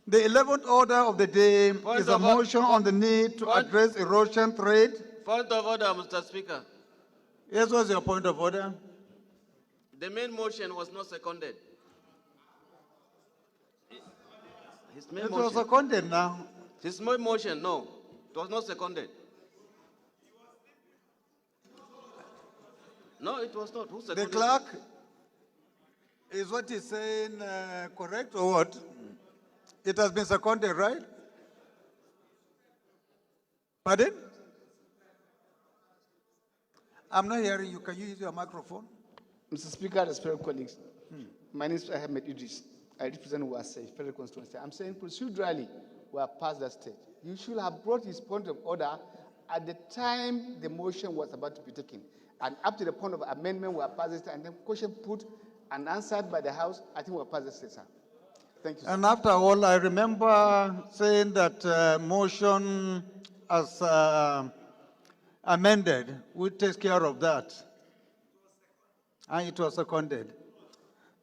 The 11th order of the day is a motion on the need to address erosion threat. Point of order, Mr. Speaker. Yes, what's your point of order? The main motion was not seconded. His main It motion. was seconded now. His main motion, no. It was not seconded. No, it was not. Who seconded? The clerk, is what he's saying correct or what? It has been seconded, right? Pardon? I'm not hearing you. Can you use your microphone? Mr. Speaker, respected colleagues, my name is Ahmed Idris. I represent Wasai, Federal Constituency. I'm saying procedurally, we are past that stage. You should have brought his point of order at the time the motion was about to be taken. And up to the point of amendment, we are past this, and then question put and answered by the House, I think we are past this stage, sir. Thank you, sir. And after all, I remember saying that motion as amended would take care of that. And it was seconded.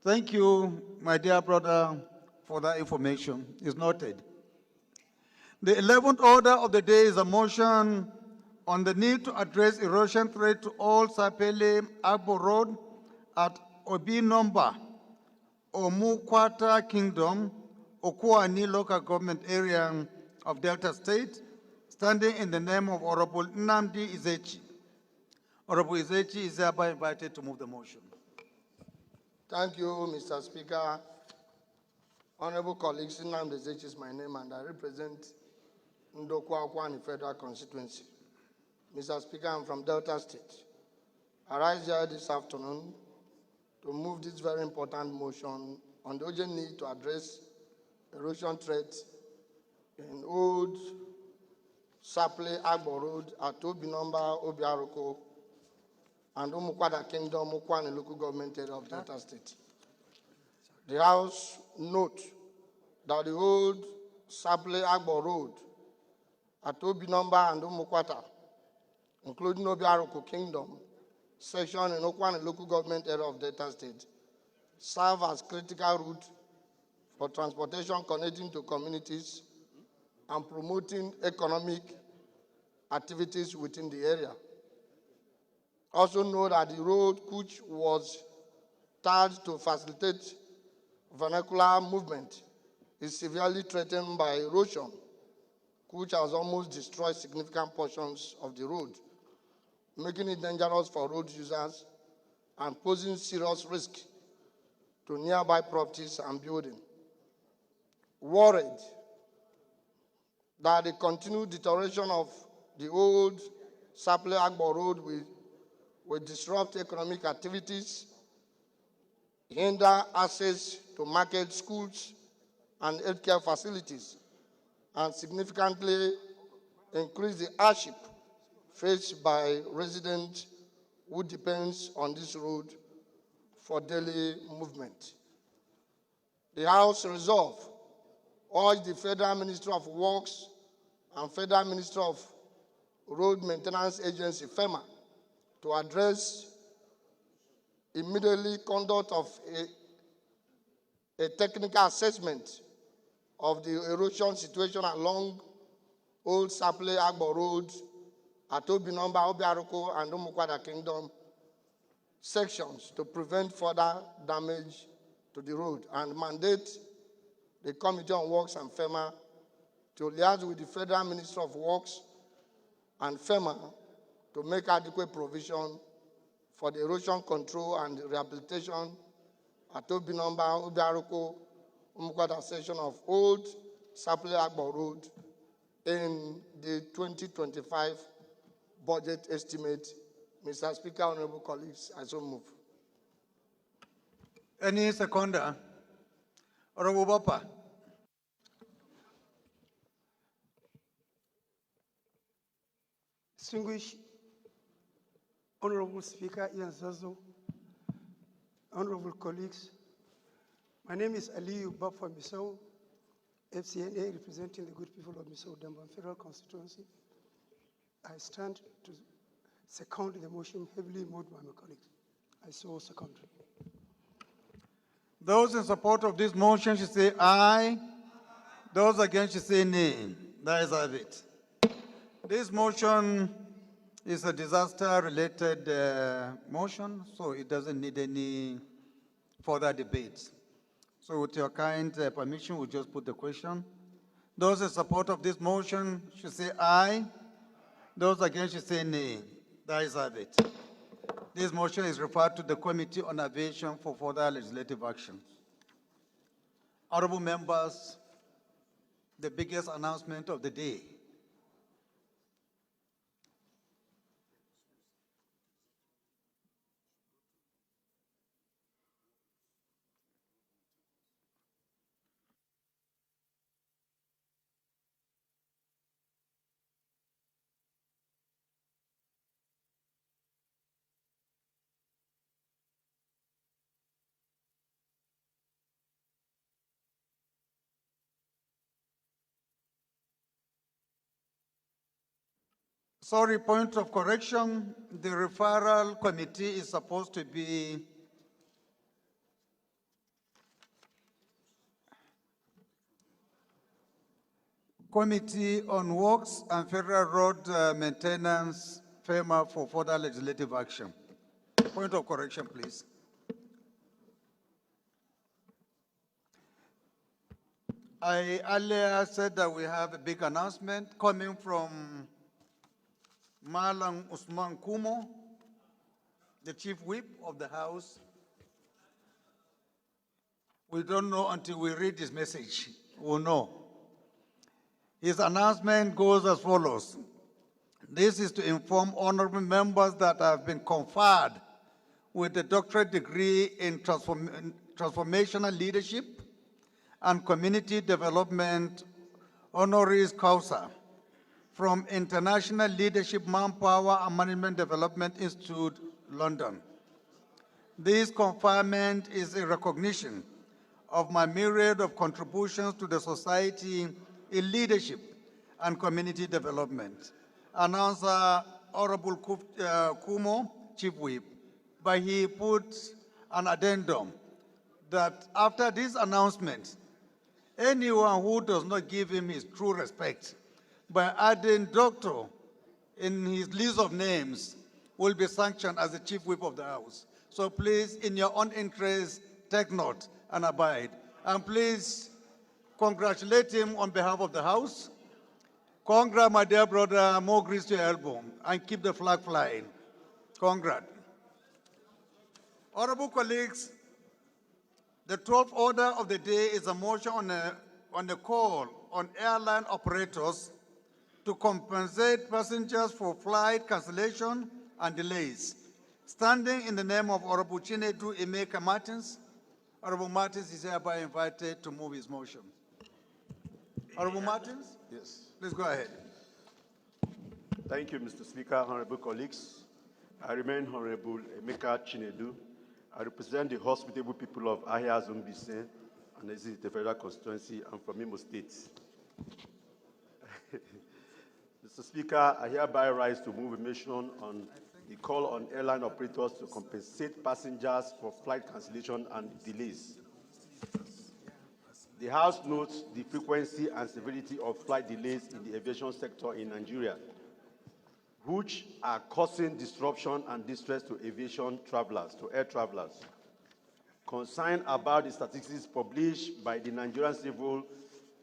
Thank you, my dear brother, for that information. It's noted. The 11th order of the day is a motion on the need to address erosion threat to all Sapele-Agbo Road at Obi Number, Omukwata Kingdom, Okuani local government area of Delta State, standing in the name of Honorable Nnamdi Ezechi. Honorable Ezechi is hereby invited to move the motion. Thank you, Mr. Speaker. Honorable colleagues, Nnamdi Ezechi is my name, and I represent Ndokwa Akwani Federal Constituency. Mr. Speaker, I'm from Delta State. I rise here this afternoon to move this very important motion on the urgent need to address erosion threats in old Sapele-Agbo Road at Obi Number, Obiaroko, and Umukwada Kingdom, Ukwani local government area of Delta State. The House note that the old Sapele-Agbo Road at Obi Number and Umukwata, including Obiaroko Kingdom, section in Ukwani local government area of Delta State, serve as critical route for transportation connecting to communities and promoting economic activities within the area. Also know that the road, which was tarred to facilitate vernacular movement, is severely threatened by erosion which has almost destroyed significant portions of the road, making it dangerous for road users and posing serious risk to nearby properties and buildings. Worried that the continued deterioration of the old Ala-Igbo road will disrupt economic activities, hinder access to market, schools, and healthcare facilities, and significantly increase the hardship faced by residents who depends on this road for daily movement. The House resolve urge the Federal Ministry of Works and Federal Ministry of Road Maintenance Agency, FEMA, to address immediately conduct of a technical assessment of the erosion situation along Old Ala-Igbo Road at Obinomba, Obiaruko, and Umukwada Kingdom sections to prevent further damage to the road, and mandate the Committee on Works and FEMA to liaise with the Federal Ministry of Works and FEMA to make adequate provision for the erosion control and rehabilitation at Obinomba, Obiaruko, Umukwada section of Old Ala-Igbo Road in the 2025 budget estimate. Mr. Speaker, honorable colleagues, I so move. Any seconder? Honorable Bapa. Distinguished Honorable Speaker Ian Zazo, honorable colleagues, my name is Ala-Igbo from Misau, FCNA, representing the good people of Misau Damban Federal Constituency. I stand to second the motion heavily moved by my colleagues. I so second. Those in support of this motion should say aye. Those against should say nay. That is have it. This motion is a disaster-related motion, so it doesn't need any further debate. So with your kind permission, we'll just put the question. Those in support of this motion should say aye. Those against should say nay. That is have it. This motion is referred to the Committee on Aviation for further legislative action. Honorable members, the biggest announcement of the day. Sorry, point of correction. The referral committee is supposed to be Committee on Works and Federal Road Maintenance, FEMA, for further legislative action. Point of correction, please. I earlier said that we have a big announcement coming from Malam Usman Kumo, the Chief Whip of the House. We don't know until we read his message. We'll know. His announcement goes as follows. This is to inform honorable members that have been conferred with a doctorate degree in transformational leadership and community development honoris causa from International Leadership Manpower and Management Development Institute, London. This conferment is a recognition of my myriad of contributions to the society in leadership and community development. Announcer Honorable Kumo, Chief Whip, but he put an addendum that after this announcement, anyone who does not give him his true respect by adding doctor in his list of names will be sanctioned as the Chief Whip of the House. So please, in your own interest, take note and abide. And please congratulate him on behalf of the House. Congrats, my dear brother. More grease to your elbow and keep the flag flying. Congrats. Honorable colleagues, the 12th order of the day is a motion on the call on airline operators to compensate passengers for flight cancellation and delays. Standing in the name of Honorable Chinedu Emeka Martins, Honorable Martins is hereby invited to move his motion. Honorable Martins? Yes. Please go ahead. Thank you, Mr. Speaker, honorable colleagues. I remain Honorable Emeka Chinedu. I represent the hospitable people of Ahia Zumbise, and this is the federal constituency. I'm from Imo State. Mr. Speaker, I hereby rise to move a motion on the call on airline operators to compensate passengers for flight cancellation and delays. The House notes the frequency and severity of flight delays in the aviation sector in Nigeria, which are causing disruption and distress to aviation travelers, to air travelers. Concerned about the statistics published by the Nigerian Civil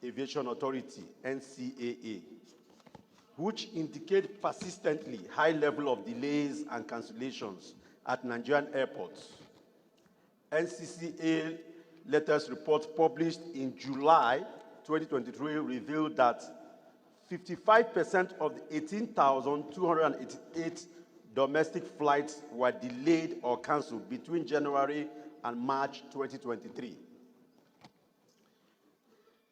Aviation Authority, NCAA, which indicate persistently high level of delays and cancellations at Nigerian airports. NCCA latest report published in July 2023 revealed that 55% of the 18,288 domestic flights were delayed or canceled between January and March 2023.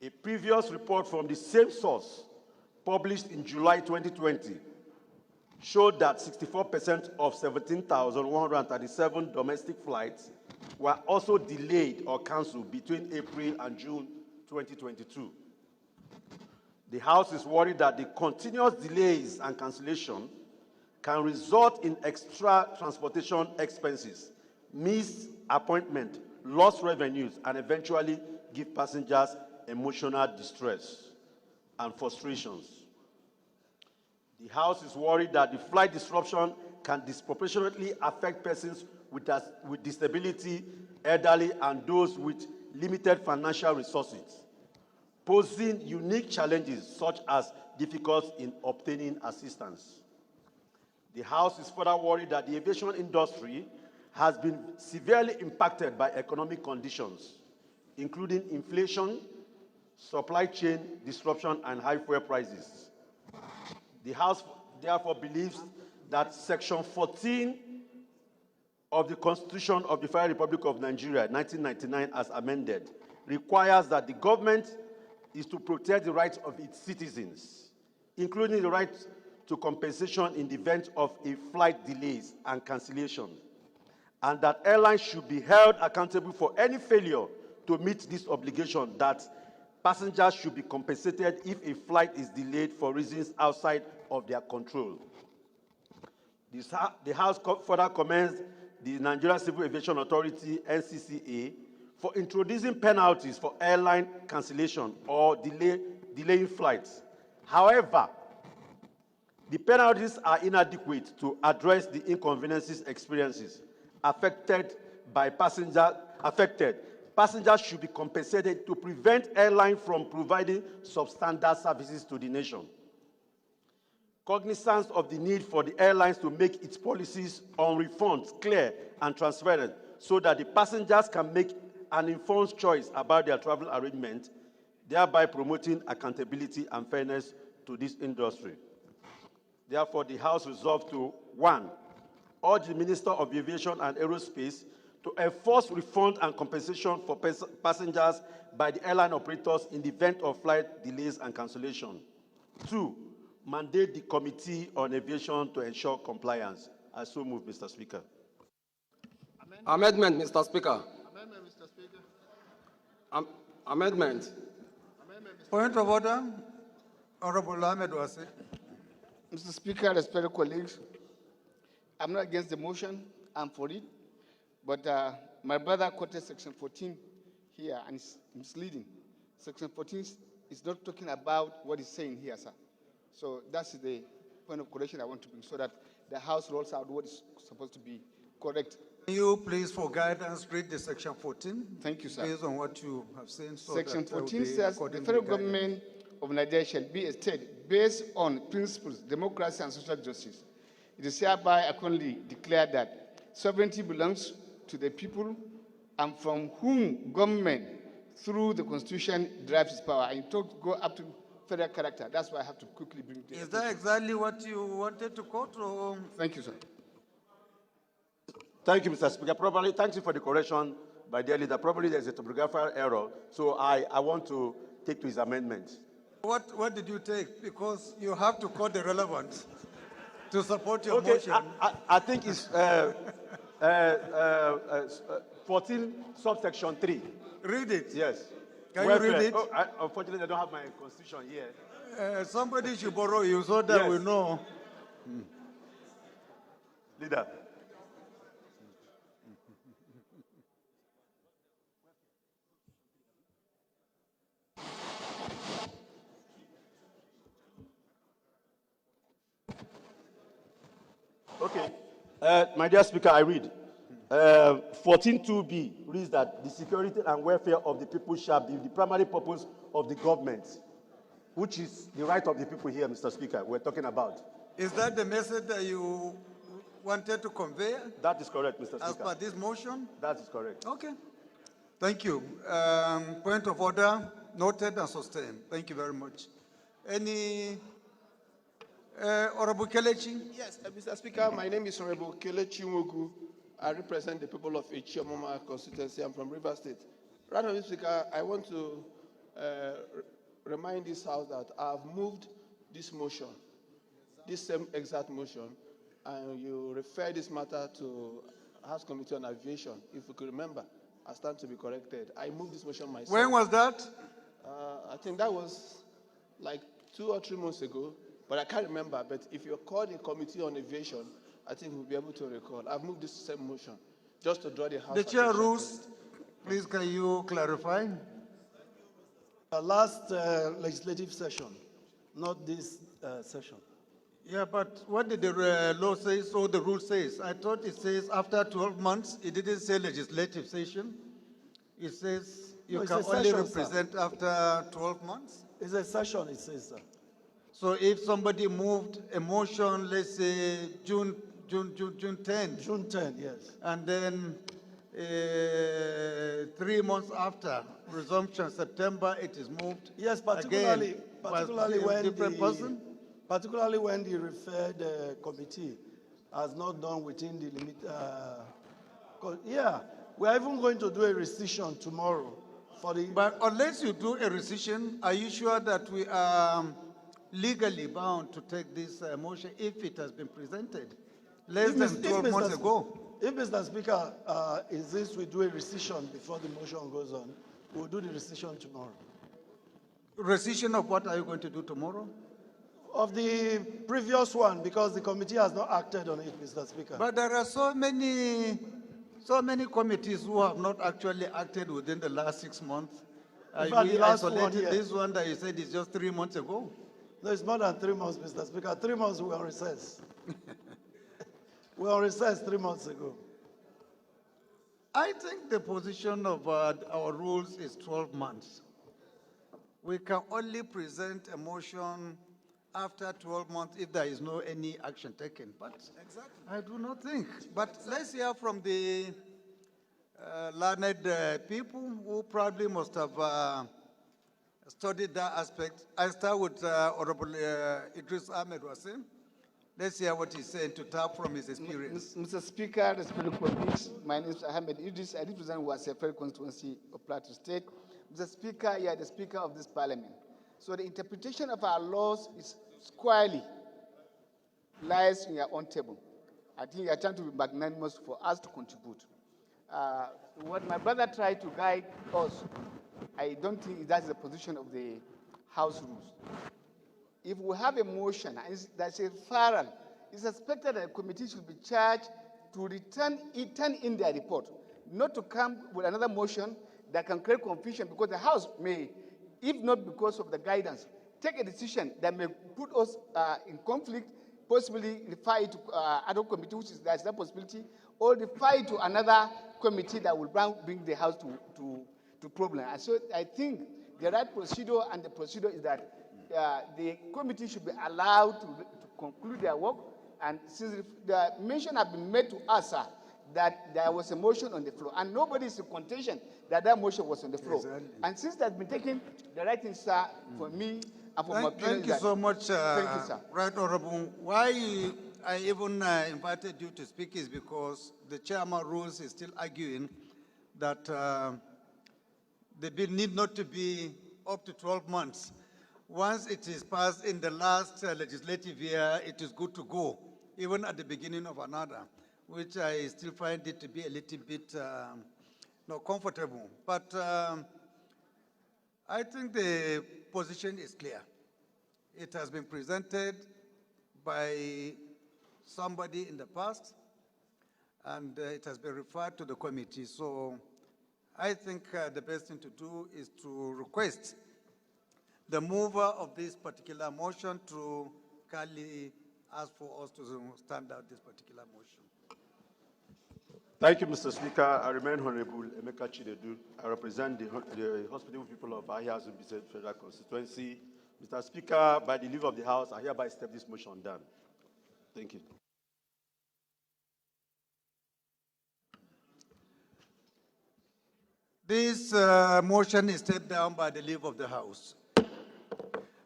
A previous report from the same source, published in July 2020, showed that 64% of 17,137 domestic flights were also delayed or canceled between April and June 2022. The House is worried that the continuous delays and cancellation can result in extra transportation expenses, missed appointment, lost revenues, and eventually give passengers emotional distress and frustrations. The House is worried that the flight disruption can disproportionately affect persons with disability, elderly, and those with limited financial resources, posing unique challenges such as difficulties in obtaining assistance. The House is further worried that the aviation industry has been severely impacted by economic conditions, including inflation, supply chain disruption, and high fuel prices. The House therefore believes that Section 14 of the Constitution of the Federal Republic of Nigeria, 1999, as amended, requires that the government is to protect the rights of its citizens, including the right to compensation in the event of a flight delays and cancellation, and that airlines should be held accountable for any failure to meet this obligation, that passengers should be compensated if a flight is delayed for reasons outside of their control. The House further commends the Nigerian Civil Aviation Authority, NCCA, for introducing penalties for airline cancellation or delaying flights. However, the penalties are inadequate to address the inconveniences experiences by passengers. Passengers should be compensated to prevent airlines from providing substandard services to the nation. Cognizance of the need for the airlines to make its policies on refunds clear and transparent so that the passengers can make an informed choice about their travel arrangement, thereby promoting accountability and fairness to this industry. Therefore, the House resolved to, 1, urge the Minister of Aviation and Aerospace to enforce refund and compensation for passengers by the airline operators in the event of flight delays and cancellation. 2, mandate the Committee on Aviation to ensure compliance. I so move, Mr. Speaker. Amendment, Mr. Speaker. Amendment, Mr. Speaker. Amendment. Point of order. Honorable Ahmed Wase. Mr. Speaker, respected colleagues, I'm not against the motion, I'm for it, but my brother quoted Section 14 here and it's misleading. Section 14 is not talking about what he's saying here, sir. So that's the point of correction I want to bring so that the House rolls out what is supposed to be correct. Can you please, for guidance, read the Section 14? Thank you, sir. Based on what you have seen. So Section that 14 says the federal government of Nigeria shall be a state based on principles, democracy, and social justice. It is hereby accordingly declared that sovereignty belongs to the people and from whom government, through the Constitution, derives its power. And it talks go up to federal character. That's why I have to quickly bring it. Is that exactly what you wanted to quote? Or? Thank you, sir. Thank you, Mr. Speaker. Probably, thank you for the correction by the leader. Probably there's a typographical error. So I want to take to his amendment. What did you take? Because you have to quote the relevant to support your Okay, motion. I think it's 14 subsection 3. Read it. Yes. Can you read it? Oh, unfortunately, I don't have my constitution here. Somebody should borrow you so that Yes. we know. Leader. Okay. My dear Speaker, I read. 14.2b reads that the security and welfare of the people shall be the primary purpose of the government, which is the right of the people here, Mr. Speaker, we're talking about. Is that the message that you wanted to convey? That is correct, Mr. Speaker. As per this motion? That is correct. Okay. Thank you. Point of order, noted and sustained. Thank you very much. Any Honorable Kelechi? Yes, Mr. Speaker, my name is Honorable Kelechi Mogu. I represent the people of Ichiomoma constituency. I'm from River State. Right now, Mr. Speaker, I want to remind this House that I've moved this motion, this same exact motion, and you refer this matter to House Committee on Aviation. If you could remember, I stand to be corrected. I moved this motion myself. When was that? I think that was like 2 or 3 months ago, but I can't remember. But if you call the Committee on Aviation, I think we'll be able to recall. I've moved this same motion just to draw the House. The chair attention rules, please can you clarify? Last legislative session, not this session. Yeah, but what did the law say, so the rule says? I thought it says after 12 months, it didn't say legislative session. It says you No, can it's a only session, represent sir. after 12 months? It's a session, it says, sir. So if somebody moved a motion, let's say June 10. June 10, yes. And then 3 months after resumption, September, it is moved. Yes, again, particularly by when a different person? Particularly when the referred committee has not done within the limit. Yeah, we are even going to do a rescission tomorrow for the. But unless you do a rescission, are you sure that we are legally bound to take this motion if it has been presented less than 12 months ago? If Mr. Speaker insists we do a rescission before the motion goes on, we'll do the rescission tomorrow. Rescission of what are you going to do tomorrow? Of the previous one, because the committee has not acted on it, Mr. Speaker. But there are so many committees who have not actually acted within the last 6 months. In fact, We the last one, isolated yes. this one that you said is just 3 months ago. No, it's more than 3 months, Mr. Speaker. 3 months we were on recess. We were on recess 3 months ago. I think the position of our rules is 12 months. We can only present a motion after 12 months if there is no any action taken. But I do not think. But let's hear from the learned people who probably must have studied that aspect. I start with Honorable Idris Ahmed Wasim. Let's hear what he's saying to tap from his experience. Mr. Speaker, respected colleagues, my name is Ahmed Idris. I represent Wasefel constituency of Plateau State. Mr. Speaker, you are the Speaker of this Parliament. So the interpretation of our laws is squarely lies in your own table. I think you are trying to be magnanimous for us to contribute. What my brother tried to guide us, I don't think that is the position of the House rules. If we have a motion that's a referral, it's expected that the committee should be charged to return in their report, not to come with another motion that can create confusion, because the House may, if not because of the guidance, take a decision that may put us in conflict, possibly refer it to other committee, which is there's that possibility, or refer it to another committee that will bring the House to problem. And so I think the right procedure and the procedure is that the committee should be allowed to conclude their work. And since the mention has been made to us, sir, that there was a motion on the floor, and nobody is in contention that that motion was on the floor. Exactly. And since that's been taken, the right thing, sir, for me and for my Thank parents. you so much, thank you, sir. Right Honorable. Why I even invited you to speak is because the chairman rules is still arguing that the bill need not to be up to 12 months. Once it is passed in the last legislative year, it is good to go, even at the beginning of another, which I still find it to be a little bit not comfortable. But I think the position is clear. It has been presented by somebody in the past, and it has been referred to the committee. So I think the best thing to do is to request the mover of this particular motion to kindly ask for us to stand out this particular motion. Thank you, Mr. Speaker. I remain Honorable Emeka Chinedu. I represent the hospitable people of Ahia Zumbi Federal Constituency. Mr. Speaker, by the leave of the House, I hereby step this motion down. Thank you. This motion is stepped down by the leave of the House.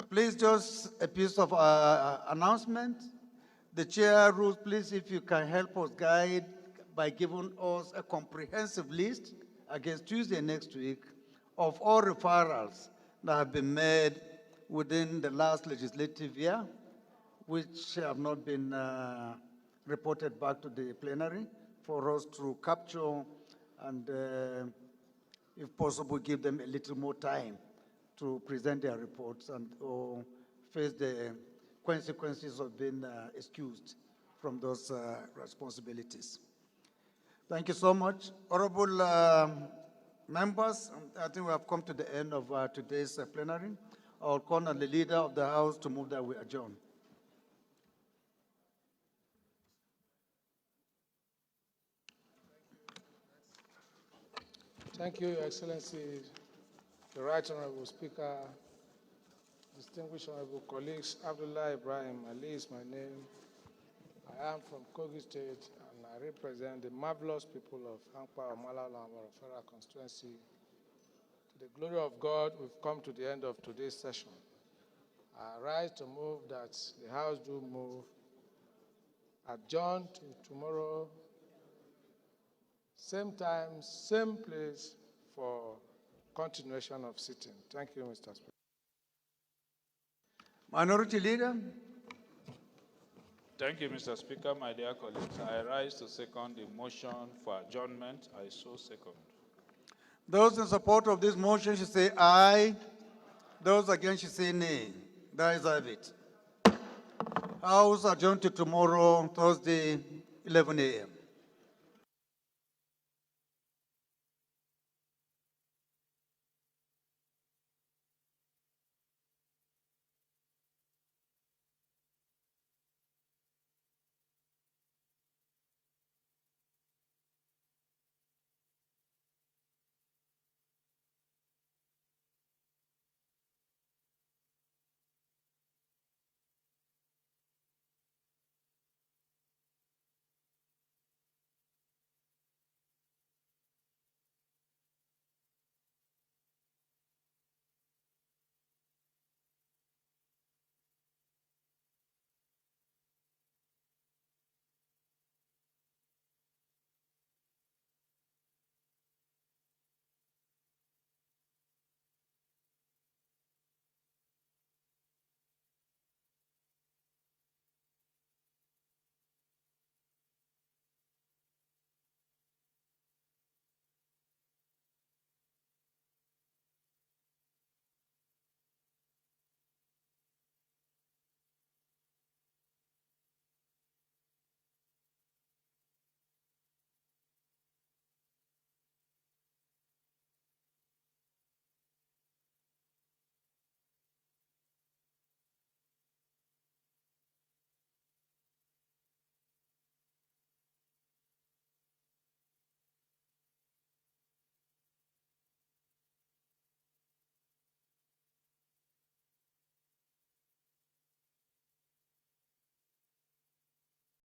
Please, just a piece of announcement. The chair rules, please, if you can help us guide by giving us a comprehensive list against Tuesday next week of all referrals that have been made within the last legislative year, which have not been reported back to the plenary, for us to capture and, if possible, give them a little more time to present their reports and or face the consequences of being excused from those responsibilities. Thank you so much. Honorable members, I think we have come to the end of today's plenary. I'll call on the leader of the House to move that we adjourn. Thank you, Your Excellency, the Right Honorable Speaker, distinguished honorable colleagues. Abdullah Ibrahim Ali is my name. I am from Kogi State, and I represent the marvelous people of Ankpa Omala Federal Constituency. To the glory of God, we've come to the end of today's session. I rise to move that the House do move adjourn to tomorrow, same time, same place for continuation of sitting. Thank you, Mr. Speaker. Minority Leader. Thank you, Mr. Speaker. My dear colleagues, I rise to second the motion for adjournment. I so second. Those in support of this motion should say aye. Those against should say nay. That is it. House adjourned to tomorrow, Thursday, 11 a.m.